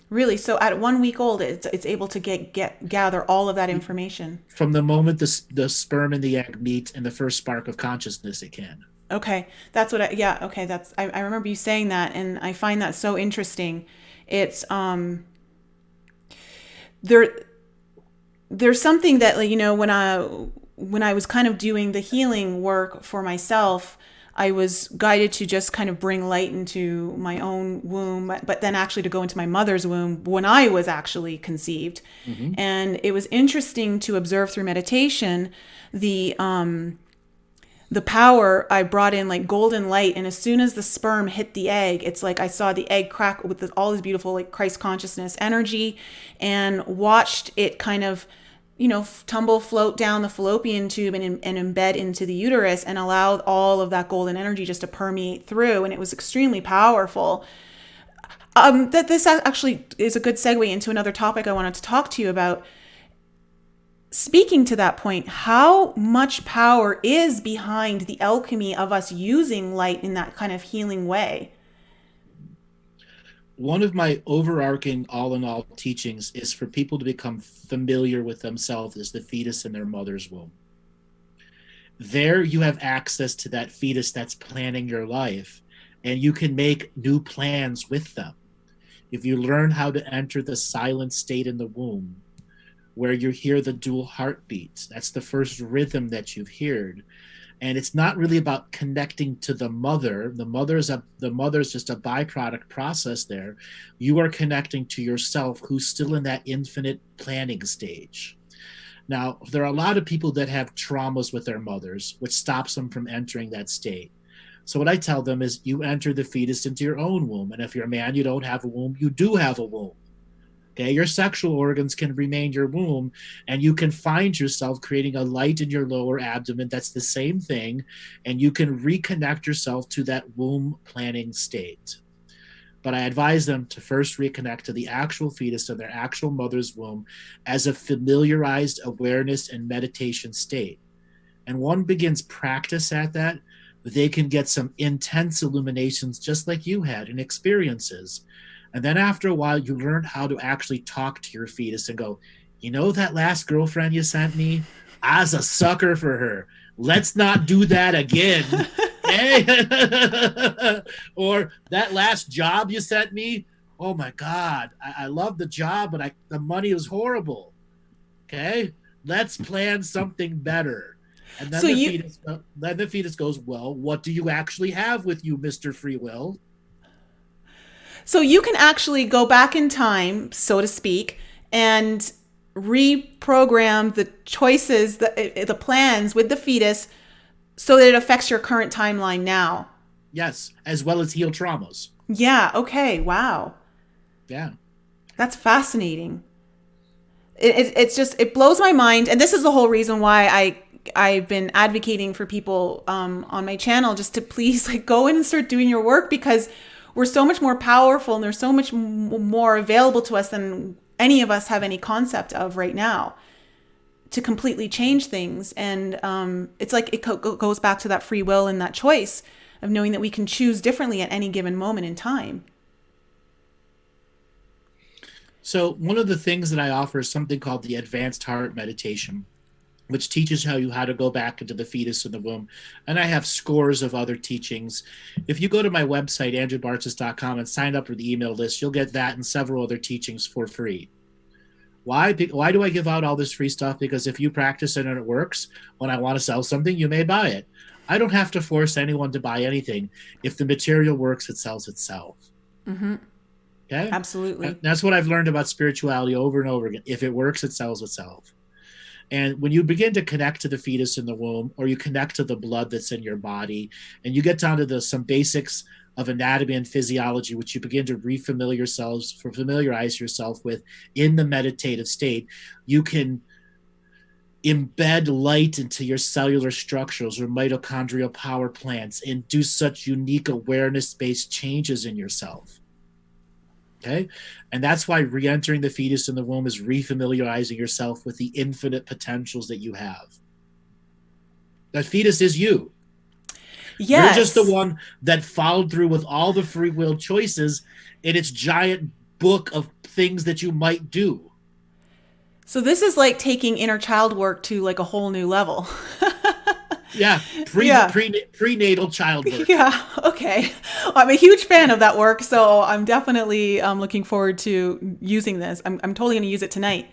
Really? So at 1 week old, it's able to gather all of that information. From the moment the sperm and the egg meet and the first spark of consciousness, it can. Okay, that's what yeah, okay, I remember you saying that, and I find that so interesting. It's there there's something that, like, when I was kind of doing the healing work for myself, I was guided to just kind of bring light into my own womb, but then actually to go into my mother's womb when I was actually conceived. Mm-hmm. And it was interesting to observe through meditation the power. I brought in like golden light, and as soon as the sperm hit the egg, it's like I saw the egg crack with all this beautiful like Christ consciousness energy, and watched it kind of tumble, float down the fallopian tube and embed into the uterus, and allowed all of that golden energy just to permeate through. And it was extremely powerful. That this actually is a good segue into another topic I wanted to talk to you about. Speaking to that point, how much power is behind the alchemy of us using light in that kind of healing way? One of my overarching all in all teachings is for people to become familiar with themselves as the fetus in their mother's womb. There you have access to that fetus that's planning your life, and you can make new plans with them. If you learn how to enter the silent state in the womb, where you hear the dual heartbeats, that's the first rhythm that you've heard. And it's not really about connecting to the mother. The mother's just a byproduct process there. You are connecting to yourself, who's still in that infinite planning stage. Now, there are a lot of people that have traumas with their mothers, which stops them from entering that state. So what I tell them is, you enter the fetus into your own womb. And if you're a man, you don't have a womb, you do have a womb. Okay, your sexual organs can remain your womb, and you can find yourself creating a light in your lower abdomen that's the same thing, and you can reconnect yourself to that womb planning state. But I advise them to first reconnect to the actual fetus in their actual mother's womb as a familiarized awareness and meditation state. And one begins practice at that, they can get some intense illuminations just like you had and experiences. And then after a while, you learn how to actually talk to your fetus and go, that last girlfriend you sent me? I was a sucker for her. Let's not do that again. Okay? Or that last job you sent me? Oh my God, I love the job, but the money was horrible. Okay? Let's plan something better. And then, the fetus goes, well, what do you actually have with you, Mr. Free Will? So you can actually go back in time, so to speak, and reprogram the choices, the plans with the fetus, so that it affects your current timeline now. Yes, as well as heal traumas. Yeah, okay, wow. Yeah. That's fascinating. It blows my mind. And this is the whole reason why I've been advocating for people on my channel, just to please go in and start doing your work, because we're so much more powerful and there's so much more available to us than any of us have any concept of right now to completely change things. And it's like it goes back to that free will and that choice of knowing that we can choose differently at any given moment in time. So one of the things that I offer is something called the Advanced Heart Meditation, which teaches you how to go back into the fetus in the womb. And I have scores of other teachings. If you go to my website, andrewbartzis.com, and sign up for the email list, you'll get that and several other teachings for free. Why do I give out all this free stuff? Because if you practice it and it works, when I want to sell something, you may buy it. I don't have to force anyone to buy anything. If the material works, it sells itself. Mm-hmm. Okay? Absolutely. And that's what I've learned about spirituality over and over again. If it works, it sells itself. And when you begin to connect to the fetus in the womb, or you connect to the blood that's in your body, and you get down to some basics of anatomy and physiology, which you begin to familiarize yourself with in the meditative state, you can embed light into your cellular structures or mitochondrial power plants and do such unique awareness-based changes in yourself. Okay. And that's why re-entering the fetus in the womb is refamiliarizing yourself with the infinite potentials that you have. That fetus is you. You're just the Yes. one that followed through with all the free will choices in its giant book of things that you might do. So this is like taking inner child work to like a whole new level. Yeah, Yeah. prenatal child work. Yeah. Okay. I'm a huge fan of that work, so I'm definitely looking forward to using this. I'm totally going to use it tonight.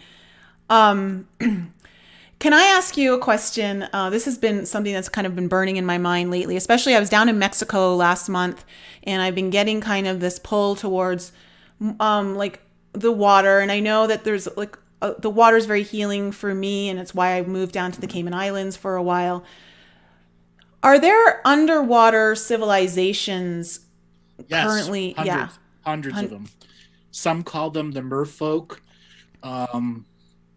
Um, can I ask you a question? This has been something that's kind of been burning in my mind lately, especially I was down in Mexico last month and I've been getting kind of this pull towards like the water. And I know that there's like the water is very healing for me, and it's why I moved down to the Cayman Islands for a while. Are there underwater civilizations Yes, currently? Yeah. hundreds of them. Some call them the merfolk. Um,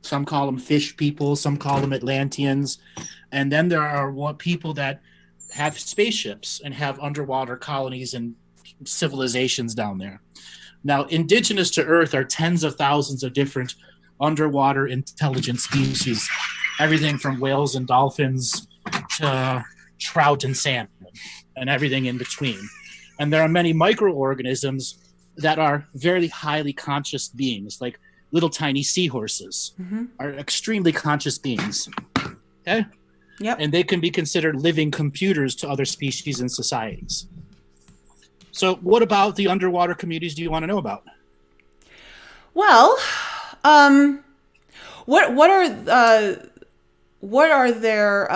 some call them fish people. Some call them Atlanteans. And then there are what people that have spaceships and have underwater colonies and civilizations down there. Now, indigenous to Earth are tens of thousands of different underwater intelligent species, everything from whales and dolphins to trout and salmon and everything in between. And there are many microorganisms that are very highly conscious beings, like little tiny seahorses, are extremely conscious beings. Okay? Yep. And they can be considered living computers to other species and societies. So, what about the underwater communities do you want to know about? Well, um, what are their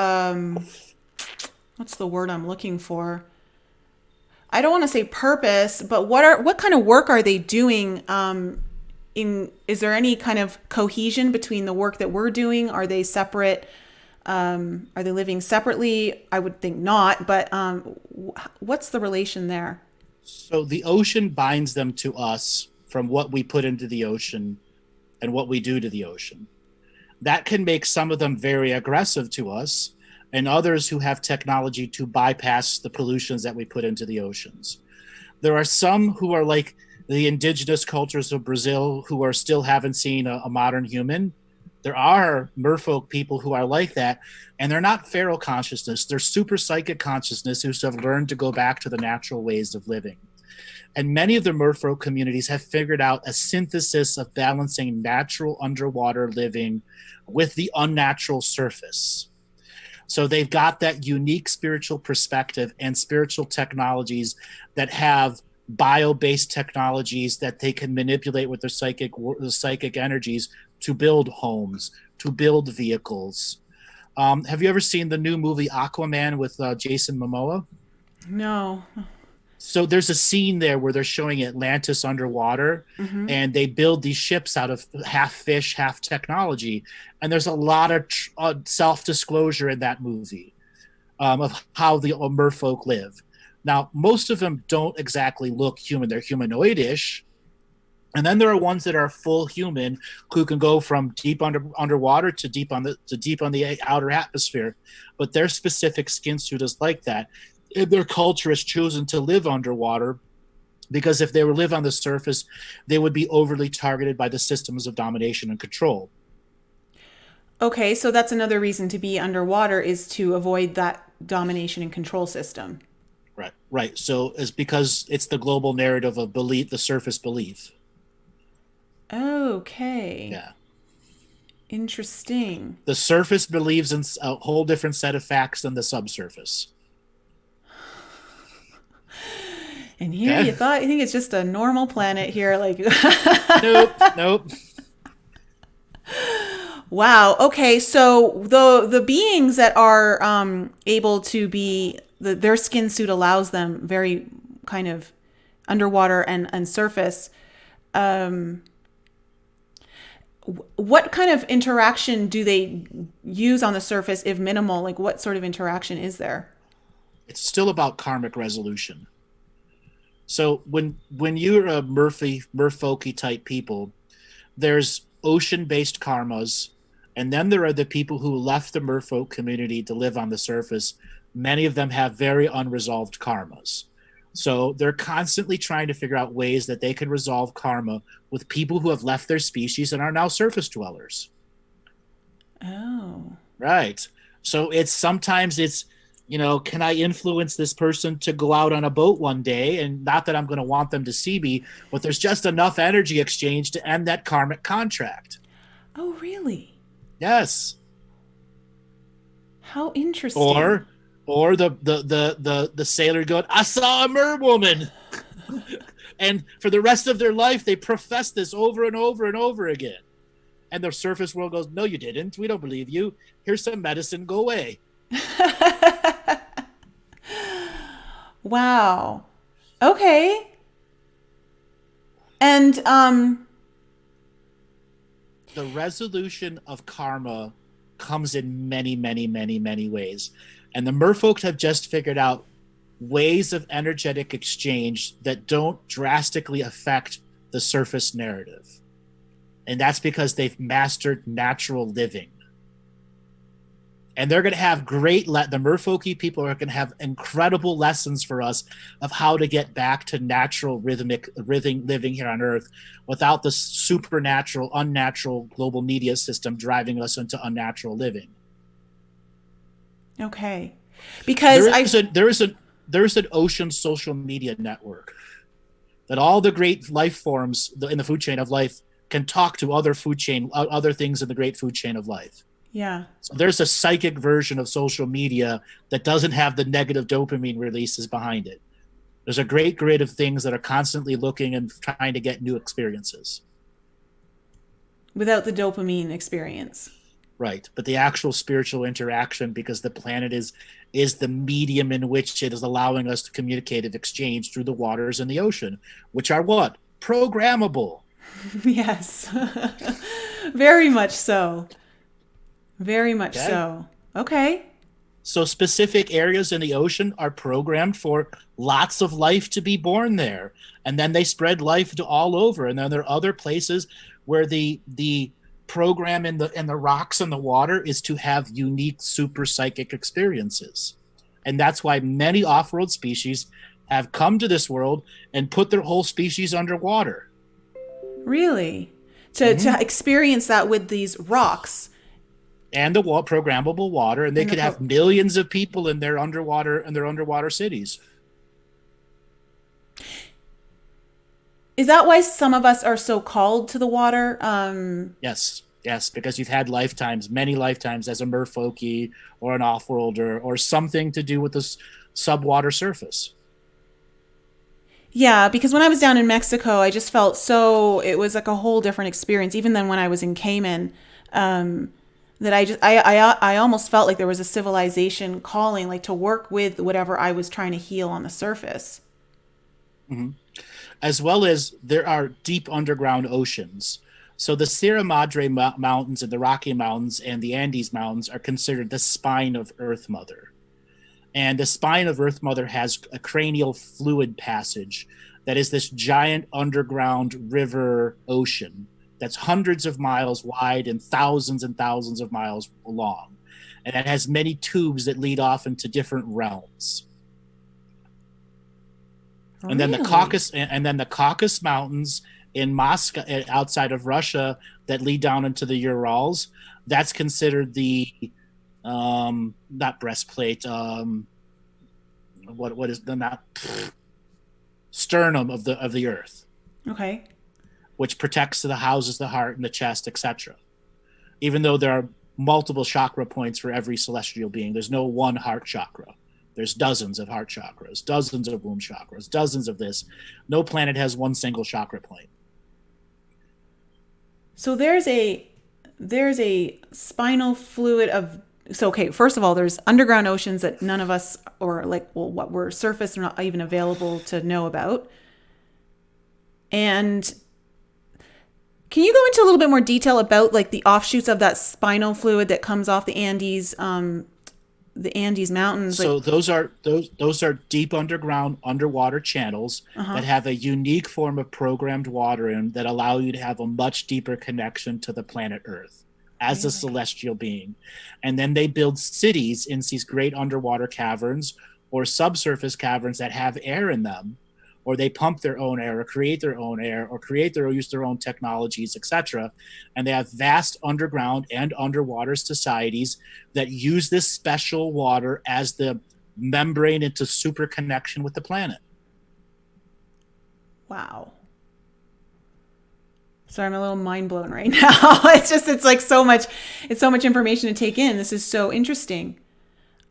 what's the word I'm looking for? I don't want to say purpose, but what kind of work are they doing? Is there any kind of cohesion between the work that we're doing? Are they separate? Are they living separately? I would think not, but what's the relation there? So, the ocean binds them to us from what we put into the ocean and what we do to the ocean. That can make some of them very aggressive to us, and others who have technology to bypass the pollutions that we put into the oceans. There are some who are like the indigenous cultures of Brazil who are still haven't seen a modern human. There are merfolk people who are like that, and they're not feral consciousness. They're super psychic consciousness who have learned to go back to the natural ways of living. And many of the merfolk communities have figured out a synthesis of balancing natural underwater living with the unnatural surface. So they've got that unique spiritual perspective and spiritual technologies that have bio-based technologies that they can manipulate with their psychic energies to build homes, to build vehicles. Have you ever seen the new movie Aquaman with Jason Momoa? No. So there's a scene there where they're showing Atlantis underwater, Mm-hmm. and they build these ships out of half fish, half technology. And there's a lot of self-disclosure in that movie of how the merfolk live. Now, most of them don't exactly look human. They're humanoidish. And then there are ones that are full human who can go from underwater to deep on the outer atmosphere. But their specific skin suit is like that. Their culture has chosen to live underwater because if they were live on the surface, they would be overly targeted by the systems of domination and control. Okay, so that's another reason to be underwater is to avoid that domination and control system. Right, right. So it's because it's the global narrative of belief, the surface belief. Okay. Yeah. Interesting. The surface believes in a whole different set of facts than the subsurface. And here Okay. you think it's just a normal planet here like Nope, nope. wow. Okay, so the beings that are able to be their skin suit allows them very kind of underwater and surface. Um, what kind of interaction do they use on the surface if minimal? Like what sort of interaction is there? It's still about karmic resolution. So when you're a merfolky type people, there's ocean based karmas, and then there are the people who left the merfolk community to live on the surface. Many of them have very unresolved karmas. So they're constantly trying to figure out ways that they can resolve karma with people who have left their species and are now surface dwellers. Oh. Right. So sometimes it's, can I influence this person to go out on a boat one day? And not that I'm going to want them to see me, but there's just enough energy exchange to end that karmic contract. Oh, really? Yes. How interesting. Or the sailor going, I saw a merwoman. And for the rest of their life, they profess this over and over and over again. And the surface world goes, no, you didn't. We don't believe you. Here's some medicine. Go away. Wow. Okay. And The resolution of karma comes in many, many, many, many ways. And the merfolk have just figured out ways of energetic exchange that don't drastically affect the surface narrative. And that's because they've mastered natural living. And they're going to have the merfolky people are going to have incredible lessons for us of how to get back to natural rhythmic living here on Earth without the supernatural, unnatural global media system driving us into unnatural living. okay. Because there's an ocean social media network that all the great life forms in the food chain of life can talk to other things in the great food chain of life. yeah. So there's a psychic version of social media that doesn't have the negative dopamine releases behind it. There's a great grid of things that are constantly looking and trying to get new experiences. Without the dopamine experience. Right. But the actual spiritual interaction, because the planet is the medium in which it is allowing us to communicate and exchange through the waters and the ocean, which are what? Programmable. Yes. Very much so. Very much Okay? so. Okay. So specific areas in the ocean are programmed for lots of life to be born there. And then they spread life to all over. And then there are other places where the program in the rocks and the water is to have unique super psychic experiences. And that's why many off-world species have come to this world and put their whole species underwater. Really? To experience that with these rocks. And the programmable water, and they could have millions of people in their underwater cities. Is that why some of us are so called to the water? Yes, because you've had many lifetimes as a merfolky or an off-worlder or something to do with the subwater surface. Yeah, because when I was down in Mexico, I just felt it was like a whole different experience, even than when I was in Cayman. That I almost felt like there was a civilization calling, like to work with whatever I was trying to heal on the surface. Mm-hmm. As well as there are deep underground oceans. So the Sierra Madre Mountains and the Rocky Mountains and the Andes Mountains are considered the spine of Earth Mother. And the spine of Earth Mother has a cranial fluid passage that is this giant underground river ocean that's hundreds of miles wide and thousands of miles long. And it has many tubes that lead off into different realms. And then the Caucasus Mountains in Moscow, outside of Russia, that lead down into the Urals. That's considered the not breastplate. What is the not sternum of the Earth? Okay. Which protects the houses, the heart, and the chest, etc. Even though there are multiple chakra points for every celestial being, there's no one heart chakra. There's dozens of heart chakras, dozens of womb chakras, dozens of this. No planet has one single chakra point. So there's a spinal fluid of okay, first of all, there's underground oceans that none of us what we're surface are not even available to know about. And can you go into a little bit more detail about like the offshoots of that spinal fluid that comes off the Andes mountains? So those are deep underwater channels that have a unique form of programmed water in that allow you to have a much deeper connection to the planet Earth as a celestial being. And then they build cities in these great underwater caverns or subsurface caverns that have air in them, or they pump their own air or create their own air or use their own technologies, etc. And they have vast underground and underwater societies that use this special water as the membrane into super connection with the planet. Wow. Sorry, I'm a little mind blown right now. It's like so much information to take in. This is so interesting.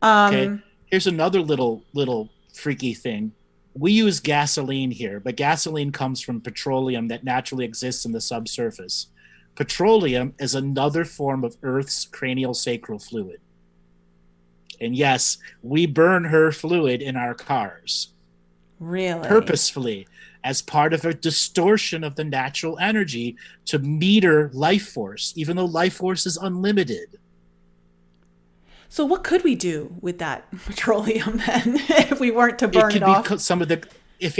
Okay. Here's another little freaky thing. We use gasoline here, but gasoline comes from petroleum that naturally exists in the subsurface. Petroleum is another form of Earth's cranial sacral fluid. And yes, we burn her fluid in our cars. Really? Purposefully, as part of a distortion of the natural energy to meter life force, even though life force is unlimited. So what could we do with that petroleum then if we weren't to burn it off? Some of the, if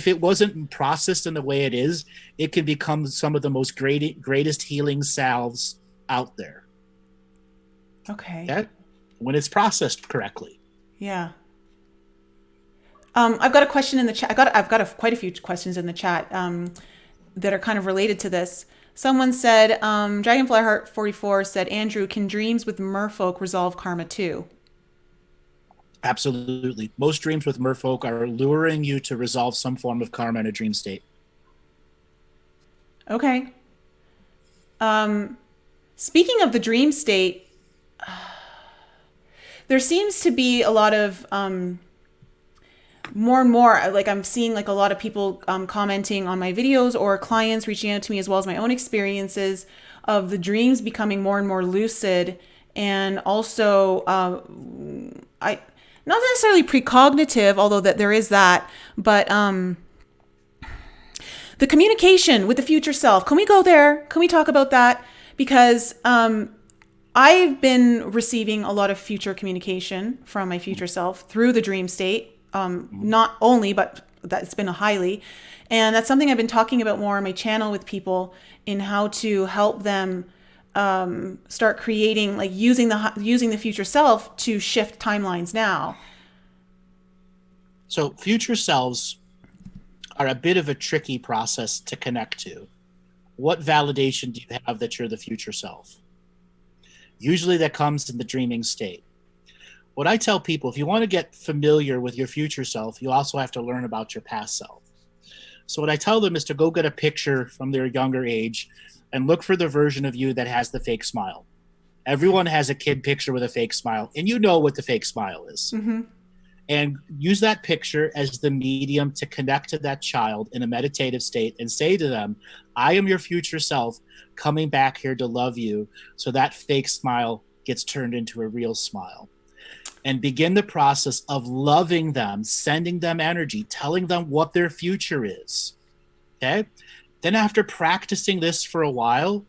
it wasn't processed in the way it is, it can become some of the most greatest healing salves out there. Okay. When it's processed correctly. Yeah. I've got a question in the chat. I've got quite a few questions in the chat that are kind of related to this. Someone said, Dragonfly Heart 44 said, Andrew, can dreams with merfolk resolve karma too? Absolutely. Most dreams with merfolk are luring you to resolve some form of karma in a dream state. Okay. Speaking of the dream state, there seems to be a lot of more and more, like I'm seeing like a lot of people commenting on my videos or clients reaching out to me, as well as my own experiences of the dreams becoming more and more lucid, and also not necessarily precognitive, although that there is that, but the communication with the future self. Can we go there? Can we talk about that? Because I've been receiving a lot of future communication from my future self through the dream state. Not only, but that's been a highly. And that's something I've been talking about more on my channel with people, in how to help them start creating, like using the future self to shift timelines now. So future selves are a bit of a tricky process to connect to. What validation do you have that you're the future self? Usually that comes in the dreaming state. What I tell people, if you want to get familiar with your future self, you also have to learn about your past self. So what I tell them is to go get a picture from their younger age and look for the version of you that has the fake smile. Everyone has a kid picture with a fake smile, and you know what the fake smile is. Mm-hmm. And use that picture as the medium to connect to that child in a meditative state and say to them, I am your future self coming back here to love you, so that fake smile gets turned into a real smile. And begin the process of loving them, sending them energy, telling them what their future is. Okay? Then after practicing this for a while,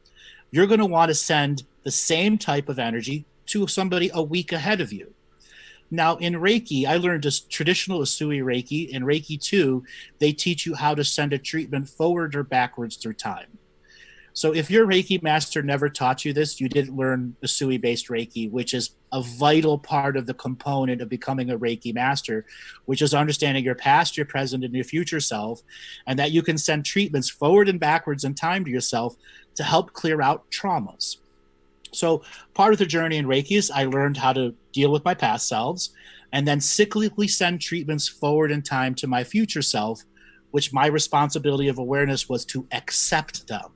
you're going to want to send the same type of energy to somebody a week ahead of you. Now, in Reiki, I learned just traditional Usui Reiki. In Reiki 2, they teach you how to send a treatment forward or backwards through time. So if your Reiki master never taught you this, you didn't learn Usui-based Reiki, which is a vital part of the component of becoming a Reiki master, which is understanding your past, your present, and your future self, and that you can send treatments forward and backwards in time to yourself to help clear out traumas. So part of the journey in Reiki is I learned how to deal with my past selves and then cyclically send treatments forward in time to my future self, which my responsibility of awareness was to accept them.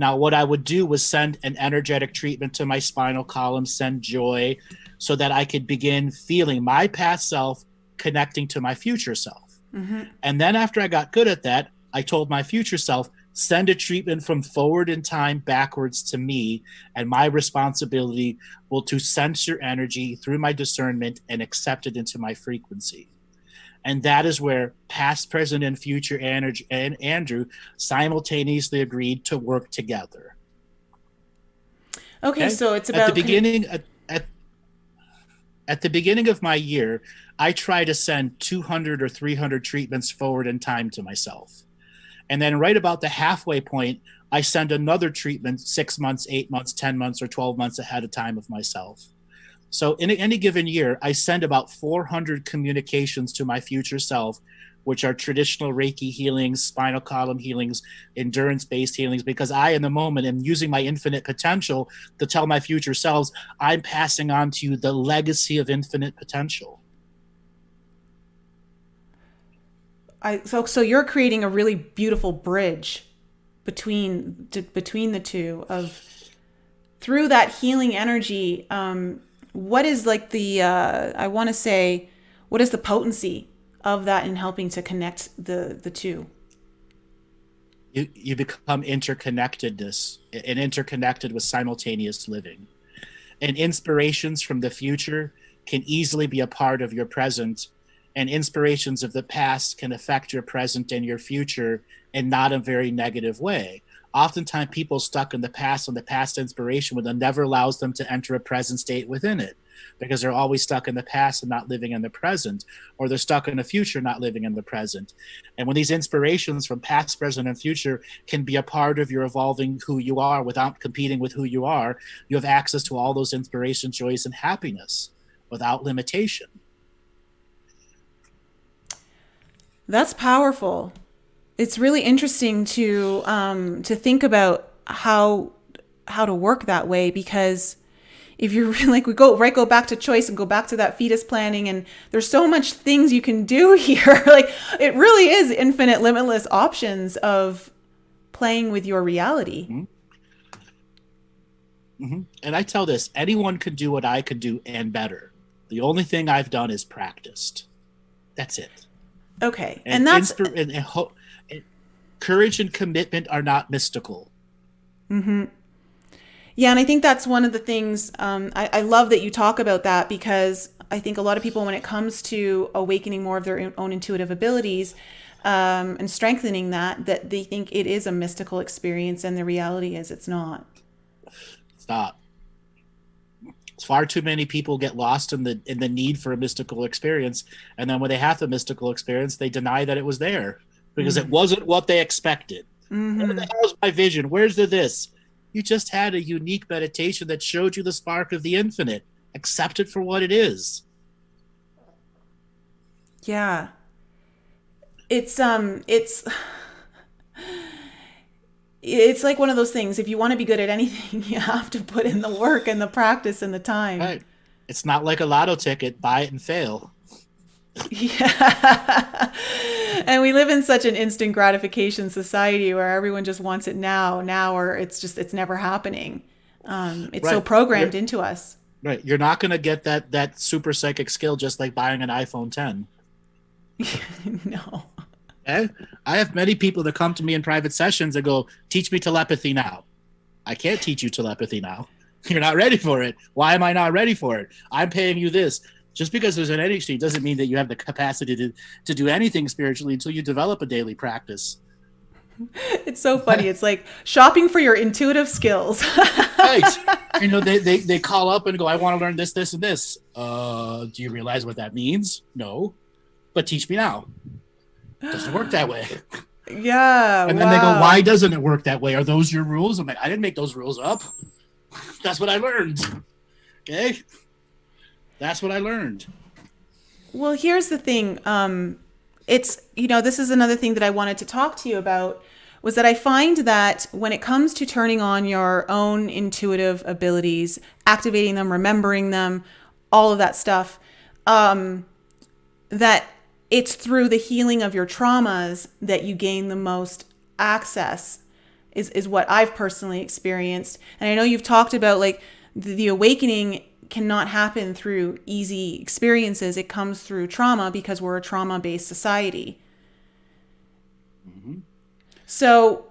Now, what I would do was send an energetic treatment to my spinal column, send joy, so that I could begin feeling my past self connecting to my future self. Mm-hmm. And then after I got good at that, I told my future self, send a treatment from forward in time backwards to me, and my responsibility will to sense your energy through my discernment and accept it into my frequency. And that is where past, present, and future Andrew simultaneously agreed to work together. Okay, so it's about at the beginning. At the beginning of my year, I try to send 200 or 300 treatments forward in time to myself. And then right about the halfway point, I send another treatment 6 months, 8 months, 10 months, or 12 months ahead of time of myself. So in any given year, I send about 400 communications to my future self, which are traditional Reiki healings, spinal column healings, endurance-based healings, because I, in the moment, am using my infinite potential to tell my future selves, I'm passing on to you the legacy of infinite potential. So you're creating a really beautiful bridge between the two of through that healing energy. What is like the I want to say, what is the potency of that in helping to connect the two? You become interconnectedness and interconnected with simultaneous living. And inspirations from the future can easily be a part of your present, and inspirations of the past can affect your present and your future in not a very negative way. Oftentimes people stuck in the past and the past inspiration will never allows them to enter a present state within it, because they're always stuck in the past and not living in the present, or they're stuck in the future not living in the present. And when these inspirations from past, present, and future can be a part of your evolving who you are without competing with who you are, you have access to all those inspirations, joys, and happiness without limitation. That's powerful. It's really interesting to think about how to work that way, because if you're like we go back to choice and go back to that fetus planning, and there's so much things you can do here. Like it really is infinite, limitless options of playing with your reality. Mm-hmm. Mm-hmm. And I tell this, anyone could do what I could do and better. The only thing I've done is practiced. That's it. Okay, And, and that's and courage and commitment are not mystical. mm-hmm. Yeah, and I think that's one of the things I love that you talk about that, because I think a lot of people, when it comes to awakening more of their own intuitive abilities and strengthening that they think it is a mystical experience, and the reality is it's not. It's not. Far too many people get lost in the need for a mystical experience, and then when they have the mystical experience, they deny that it was there because it wasn't what they expected. Where the hell's my vision? Where's the this? You just had a unique meditation that showed you the spark of the infinite. Accept it for what it is. Yeah. It's like one of those things. If you want to be good at anything, you have to put in the work and the practice and the time. Right. It's not like a lotto ticket, buy it and fail. Yeah. And we live in such an instant gratification society where everyone just wants it now, or it's never happening. It's so Right. programmed into us. Right. You're not going to get that super psychic skill just like buying an iPhone 10. No. Okay? I have many people that come to me in private sessions and go, teach me telepathy now. I can't teach you telepathy now. You're not ready for it. Why am I not ready for it? I'm paying you this. Just because there's an energy doesn't mean that you have the capacity to do anything spiritually until you develop a daily practice. It's so funny. It's like shopping for your intuitive skills. Right. They call up and go, I want to learn this, this, and this. Do you realize what that means? No. But teach me now. It doesn't work that way. Yeah. And then they go, why doesn't it work that way? Are those your rules? I'm like, I didn't make those rules up. That's what I learned. Okay? That's what I learned. Well, here's the thing. It's, this is another thing that I wanted to talk to you about, was that I find that when it comes to turning on your own intuitive abilities, activating them, remembering them, all of that stuff, that it's through the healing of your traumas that you gain the most access, is what I've personally experienced. And I know you've talked about like the awakening cannot happen through easy experiences. It comes through trauma because we're a trauma-based society. Mm-hmm. So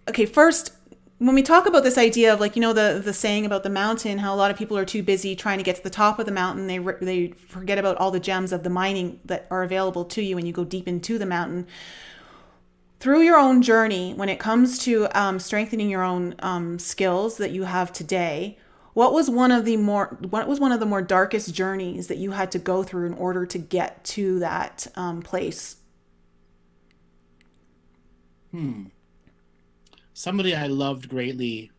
okay, first, when we talk about this idea of like, the saying about the mountain, how a lot of people are too busy trying to get to the top of the mountain. They forget about all the gems of the mining that are available to you when you go deep into the mountain. Through your own journey, when it comes to strengthening your own skills that you have today, what was one of the more darkest journeys that you had to go through in order to get to that place? Somebody I loved greatly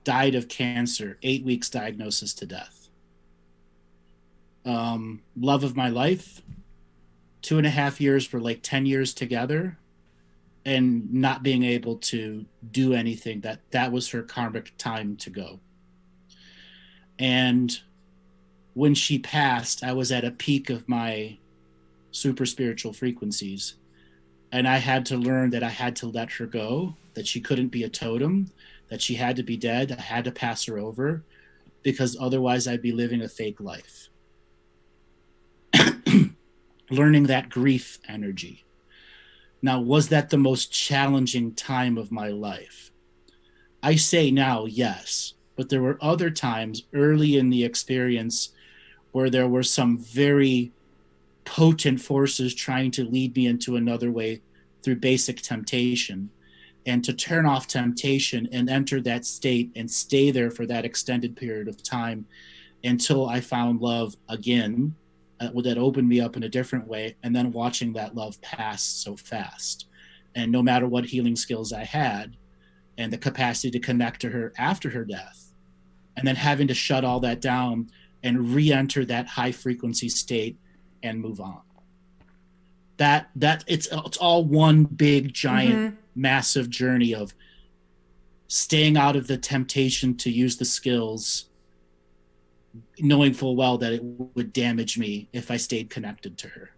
died of cancer, 8 weeks diagnosis to death. Love of my life, 2.5 years were like 10 years together, and not being able to do anything. That was her karmic time to go. And when she passed, I was at a peak of my super spiritual frequencies. And I had to learn that I had to let her go, that she couldn't be a totem, that she had to be dead. I had to pass her over, because otherwise I'd be living a fake life. Learning that grief energy. Now, was that the most challenging time of my life? I say now, yes, but there were other times early in the experience where there were some very potent forces trying to lead me into another way through basic temptation. And to turn off temptation and enter that state and stay there for that extended period of time until I found love again, that opened me up in a different way, and then watching that love pass so fast. And no matter what healing skills I had and the capacity to connect to her after her death, and then having to shut all that down and re-enter that high frequency state and move on. That it's all one big giant massive journey of staying out of the temptation to use the skills, knowing full well that it would damage me if I stayed connected to her.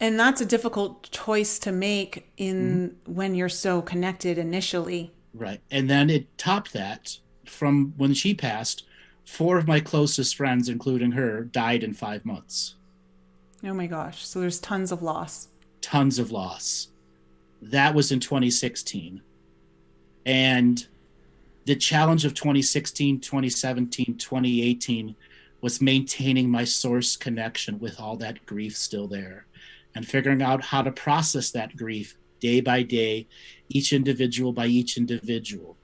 And that's a difficult choice to make when you're so connected initially. Right. And then it topped that. From when she passed, 4 of my closest friends, including her, died in 5 months. Oh my gosh. So there's tons of loss. Tons of loss. That was in 2016. And the challenge of 2016, 2017, 2018 was maintaining my source connection with all that grief still there, and figuring out how to process that grief day by day, each individual by each individual.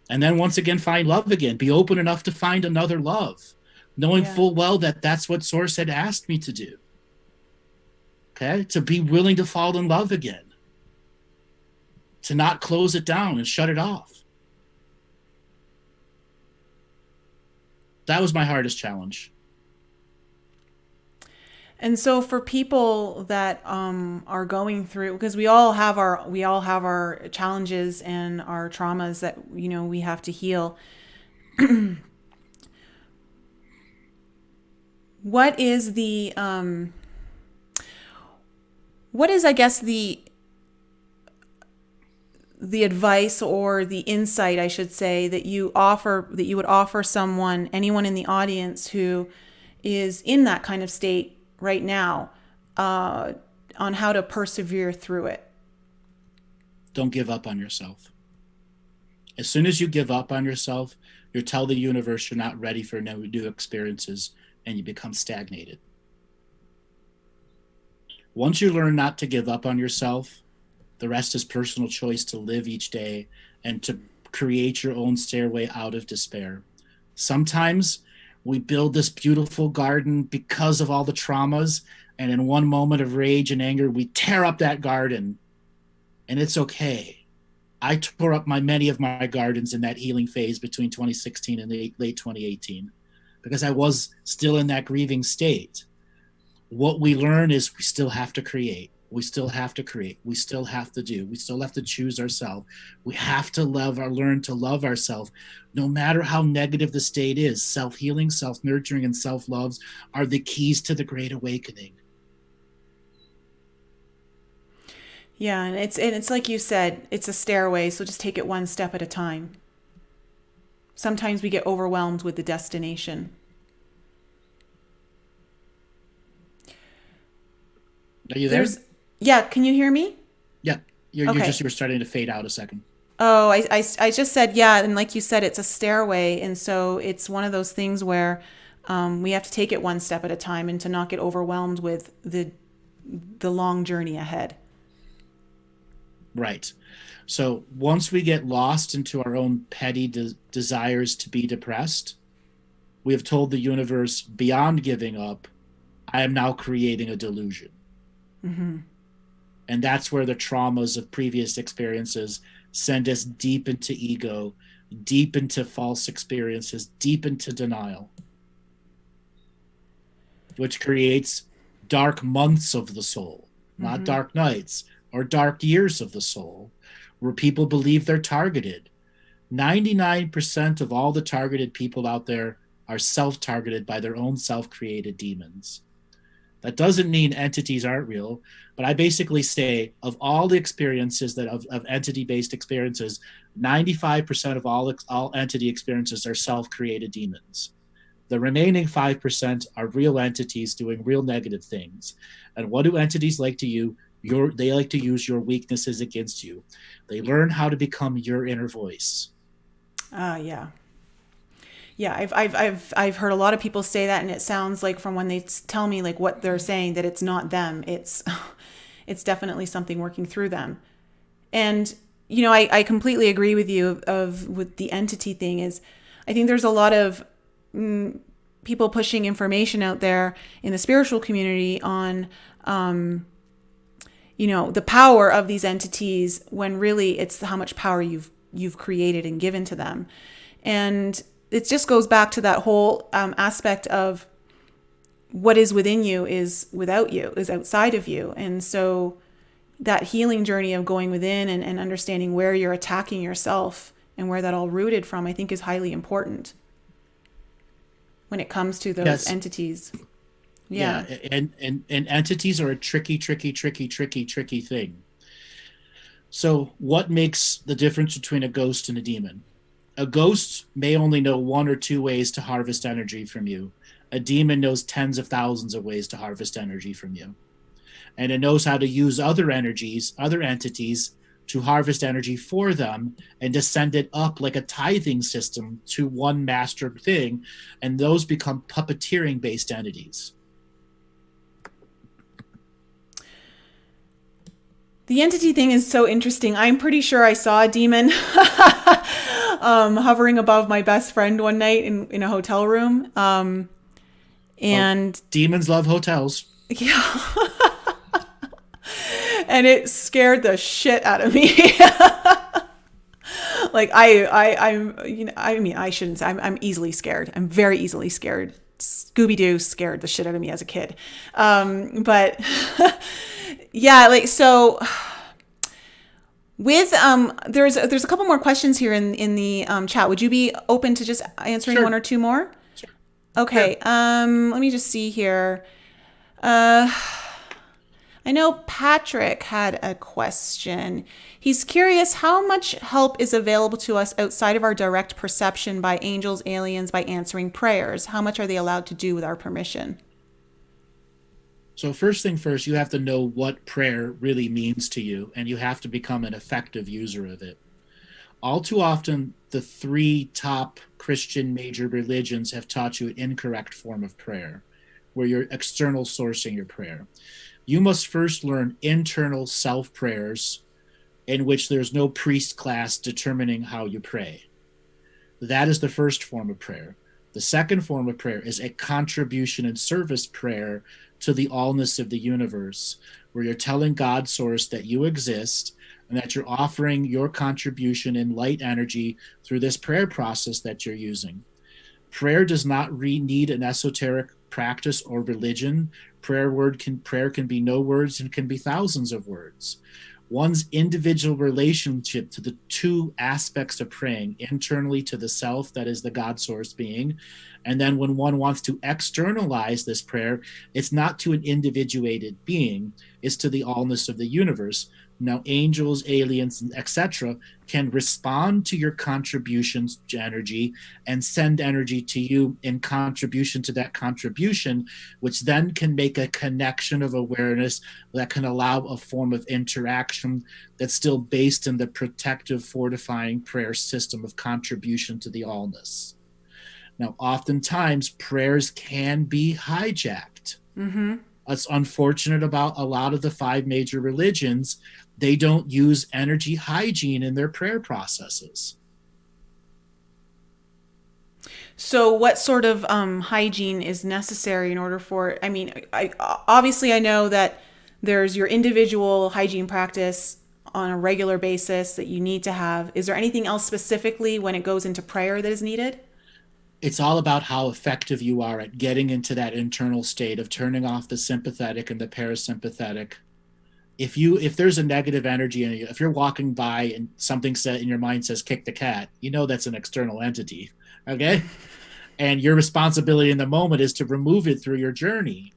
And then once again, find love again. Be open enough to find another love, knowing full well that that's what Source had asked me to do. Okay? To be willing to fall in love again. To not close it down and shut it off. That was my hardest challenge. And so for people that are going through, because we all have our challenges and our traumas that we have to heal. What is I guess the advice or the insight, I should say, that you would offer anyone in the audience who is in that kind of state right now, on how to persevere through it? Don't give up on yourself. As soon as you give up on yourself, you tell the universe you're not ready for new experiences, and you become stagnated. Once you learn not to give up on yourself, the rest is personal choice to live each day and to create your own stairway out of despair. Sometimes we build this beautiful garden because of all the traumas, and in one moment of rage and anger, we tear up that garden, and it's okay. I tore up many of my gardens in that healing phase between 2016 and late 2018 because I was still in that grieving state. What we learn is we still have to create. We still have to create. We still have to do. We still have to choose ourselves. We have to learn to love ourselves, no matter how negative the state is. Self-healing, self-nurturing, and self-loves are the keys to the Great Awakening. Yeah, and it's like you said, it's a stairway, so just take it one step at a time. Sometimes we get overwhelmed with the destination. Are you there? Yeah, can you hear me? Yeah, you were starting to fade out a second. Oh, I just said, yeah, and like you said, it's a stairway, and so it's one of those things where we have to take it one step at a time and to not get overwhelmed with the long journey ahead. Right. So once we get lost into our own petty desires to be depressed, we have told the universe, beyond giving up, I am now creating a delusion. Mm-hmm. And that's where the traumas of previous experiences send us deep into ego, deep into false experiences, deep into denial, which creates dark months of the soul, not Mm-hmm. dark nights or dark years of the soul, where people believe they're targeted. 99% of all the targeted people out there are self targeted by their own self created demons. That doesn't mean entities aren't real, but I basically say of all the experiences that of entity based experiences, 95% of all entity experiences are self created demons. The remaining 5% are real entities doing real negative things. And what do entities like to use? They like to use your weaknesses against you. They learn how to become your inner voice. Yeah. Yeah, I've heard a lot of people say that, and it sounds like from when they tell me like what they're saying that it's not them. It's it's definitely something working through them. And I completely agree with you of with the entity thing. Is I think there's a lot of people pushing information out there in the spiritual community on the power of these entities, when really it's how much power you've created and given to them. And it just goes back to that whole aspect of what is within you is without you, is outside of you. And so that healing journey of going within and understanding where you're attacking yourself and where that all rooted from, I think is highly important when it comes to those Yes. entities. Yeah. Yeah. And entities are a tricky thing. So what makes the difference between a ghost and a demon? A ghost may only know one or two ways to harvest energy from you. A demon knows tens of thousands of ways to harvest energy from you. And it knows how to use other energies, other entities, to harvest energy for them and to send it up like a tithing system to one master thing. And those become puppeteering based entities. The entity thing is so interesting. I'm pretty sure I saw a demon hovering above my best friend one night in a hotel room. Oh, And demons love hotels. yeah, and it scared the shit out of me. Like I mean, I shouldn't say I'm easily scared. I'm very easily scared. Scooby Doo scared the shit out of me as a kid. But yeah, like so with there's a couple more questions here in the chat. Would you be open to just answering one Sure. or two more? Sure. Okay. Sure. Let me just see here. Uh I know Patrick had a question. He's curious how much help is available to us outside of our direct perception by angels, aliens, by answering prayers. How much are they allowed to do with our permission? So, first thing first, you have to know what prayer really means to you, and you have to become an effective user of it. All too often, the three top Christian major religions have taught you an incorrect form of prayer, where you're external sourcing your prayer. You must first learn internal self prayers in which there's no priest class determining how you pray. That is the first form of prayer. The second form of prayer is a contribution and service prayer to the allness of the universe, where you're telling God source that you exist and that you're offering your contribution in light energy through this prayer process that you're using. Prayer does not need an esoteric practice or religion. Prayer can be no words and can be thousands of words. One's individual relationship to the two aspects of praying, internally to the self, that is the God source being, and then when one wants to externalize this prayer, it's not to an individuated being, it's to the allness of the universe. Now, angels, aliens, etc., can respond to your contributions to energy and send energy to you in contribution to that contribution, which then can make a connection of awareness that can allow a form of interaction that's still based in the protective, fortifying prayer system of contribution to the allness. Now, oftentimes, prayers can be hijacked. Mm-hmm. It's unfortunate about a lot of the five major religions. They don't use energy hygiene in their prayer processes. So, what sort of hygiene is necessary in order for? I mean, obviously I know that There's your individual hygiene practice on a regular basis that you need to have. Is there anything else specifically when it goes into prayer that is needed? It's all about how effective you are at getting into that internal state of turning off the sympathetic and the parasympathetic. If there's a negative energy in you, if you're walking by and something said in your mind says kick the cat, you know that's an external entity. Okay? And your responsibility in the moment is to remove it through your journey.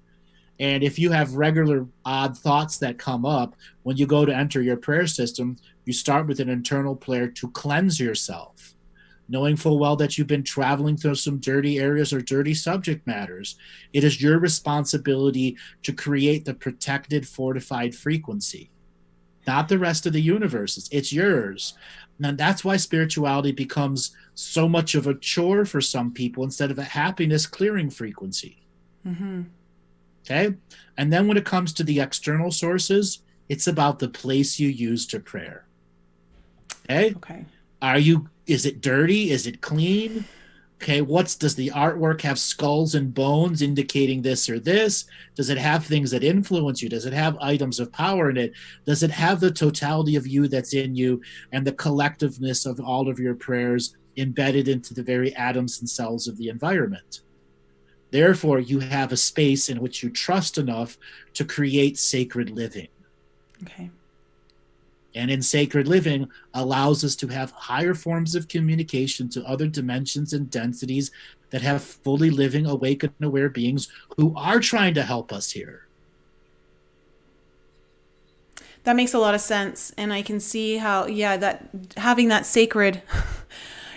And if you have regular odd thoughts that come up, when you go to enter your prayer system, you start with an internal prayer to cleanse yourself, knowing full well that you've been traveling through some dirty areas or dirty subject matters. It is your responsibility to create the protected, fortified frequency, not the rest of the universe. It's yours. And that's why spirituality becomes so much of a chore for some people instead of a happiness clearing frequency. Mm-hmm. Okay? And then when it comes to the external sources, it's about the place you use to prayer. Okay? Okay. Is it dirty? Is it clean? Okay, does the artwork have skulls and bones indicating this or this? Does it have things that influence you? Does it have items of power in it? Does it have the totality of you that's in you and the collectiveness of all of your prayers embedded into the very atoms and cells of the environment? Therefore, you have a space in which you trust enough to create sacred living. Okay. And in sacred living allows us to have higher forms of communication to other dimensions and densities that have fully living, awake, and aware beings who are trying to help us here. That makes a lot of sense. And I can see how, that having that sacred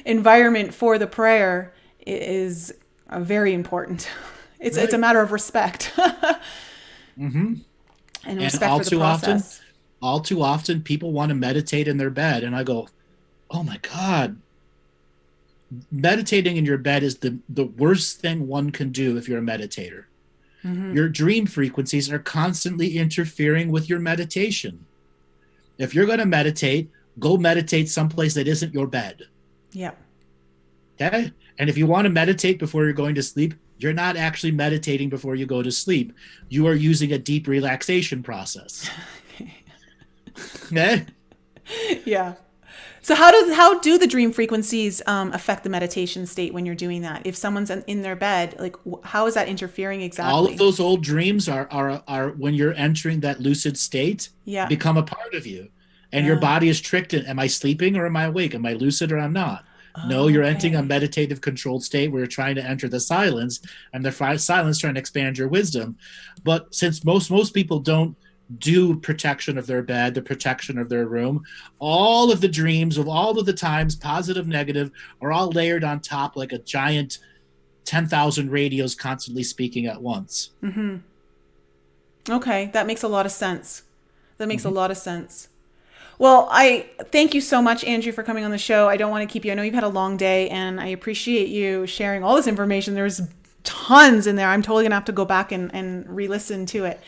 environment for the prayer is very important. It's a matter of respect. Mm-hmm. And respect for the process. All too often, people want to meditate in their bed. And I go, oh my God. Meditating in your bed is the worst thing one can do if you're a meditator. Mm-hmm. Your dream frequencies are constantly interfering with your meditation. If you're going to meditate, go meditate someplace that isn't your bed. Yeah. Okay? And if you want to meditate before you're going to sleep, you're not actually meditating before you go to sleep. You are using a deep relaxation process. Okay? Yeah. So how do the dream frequencies affect the meditation state when you're doing that? If someone's in their bed, like how is that interfering exactly? All of those old dreams are when you're entering that lucid state, become a part of you. And your body is tricked in, am I sleeping or am I awake? Am I lucid or I'm not? No, you're entering a meditative controlled state where you're trying to enter the silence, and the silence trying to expand your wisdom. But since most people don't do protection of their bed, the protection of their room, all of the dreams of all of the times, positive, negative, are all layered on top like a giant 10,000 radios constantly speaking at once. Mm-hmm. Okay, that makes a lot of sense. That makes a lot of sense. Well, I thank you so much, Andrew, for coming on the show. I don't want to keep you. I know you've had a long day, and I appreciate you sharing all this information. There's tons in there. I'm totally going to have to go back and re-listen to it.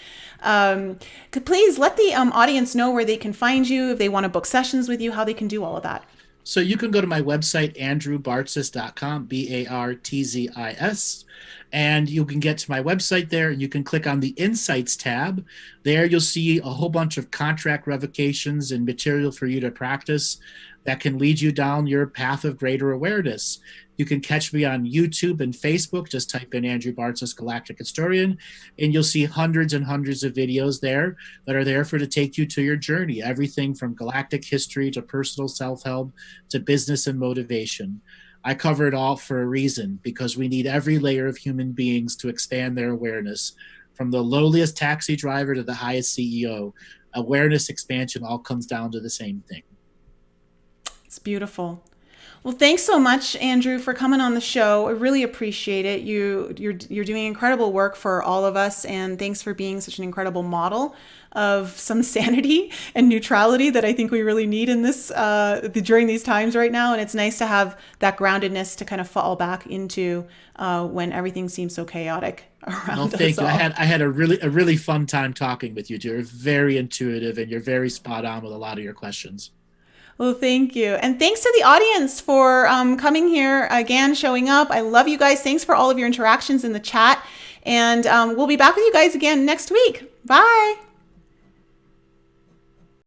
Could please let the audience know where they can find you, if they want to book sessions with you, how they can do all of that. So you can go to my website, andrewbartzis.com, Bartzis, and you can get to my website there. You can click on the Insights tab. There you'll see a whole bunch of contract revocations and material for you to practice that can lead you down your path of greater awareness. You can catch me on YouTube and Facebook. Just type in Andrew Bartzis, Galactic Historian, and you'll see hundreds and hundreds of videos there that are there to take you to your journey. Everything from galactic history to personal self-help to business and motivation. I cover it all for a reason, because we need every layer of human beings to expand their awareness. From the lowliest taxi driver to the highest CEO, awareness expansion all comes down to the same thing. It's beautiful. Well, thanks so much, Andrew, for coming on the show. I really appreciate it. You're doing incredible work for all of us, and thanks for being such an incredible model of some sanity and neutrality that I think we really need in this during these times right now. And it's nice to have that groundedness to kind of fall back into when everything seems so chaotic around us. Thank you. I had a really fun time talking with you. You're very intuitive, and you're very spot on with a lot of your questions. Well, thank you. And thanks to the audience for coming here again, showing up. I love you guys. Thanks for all of your interactions in the chat. And we'll be back with you guys again next week. Bye.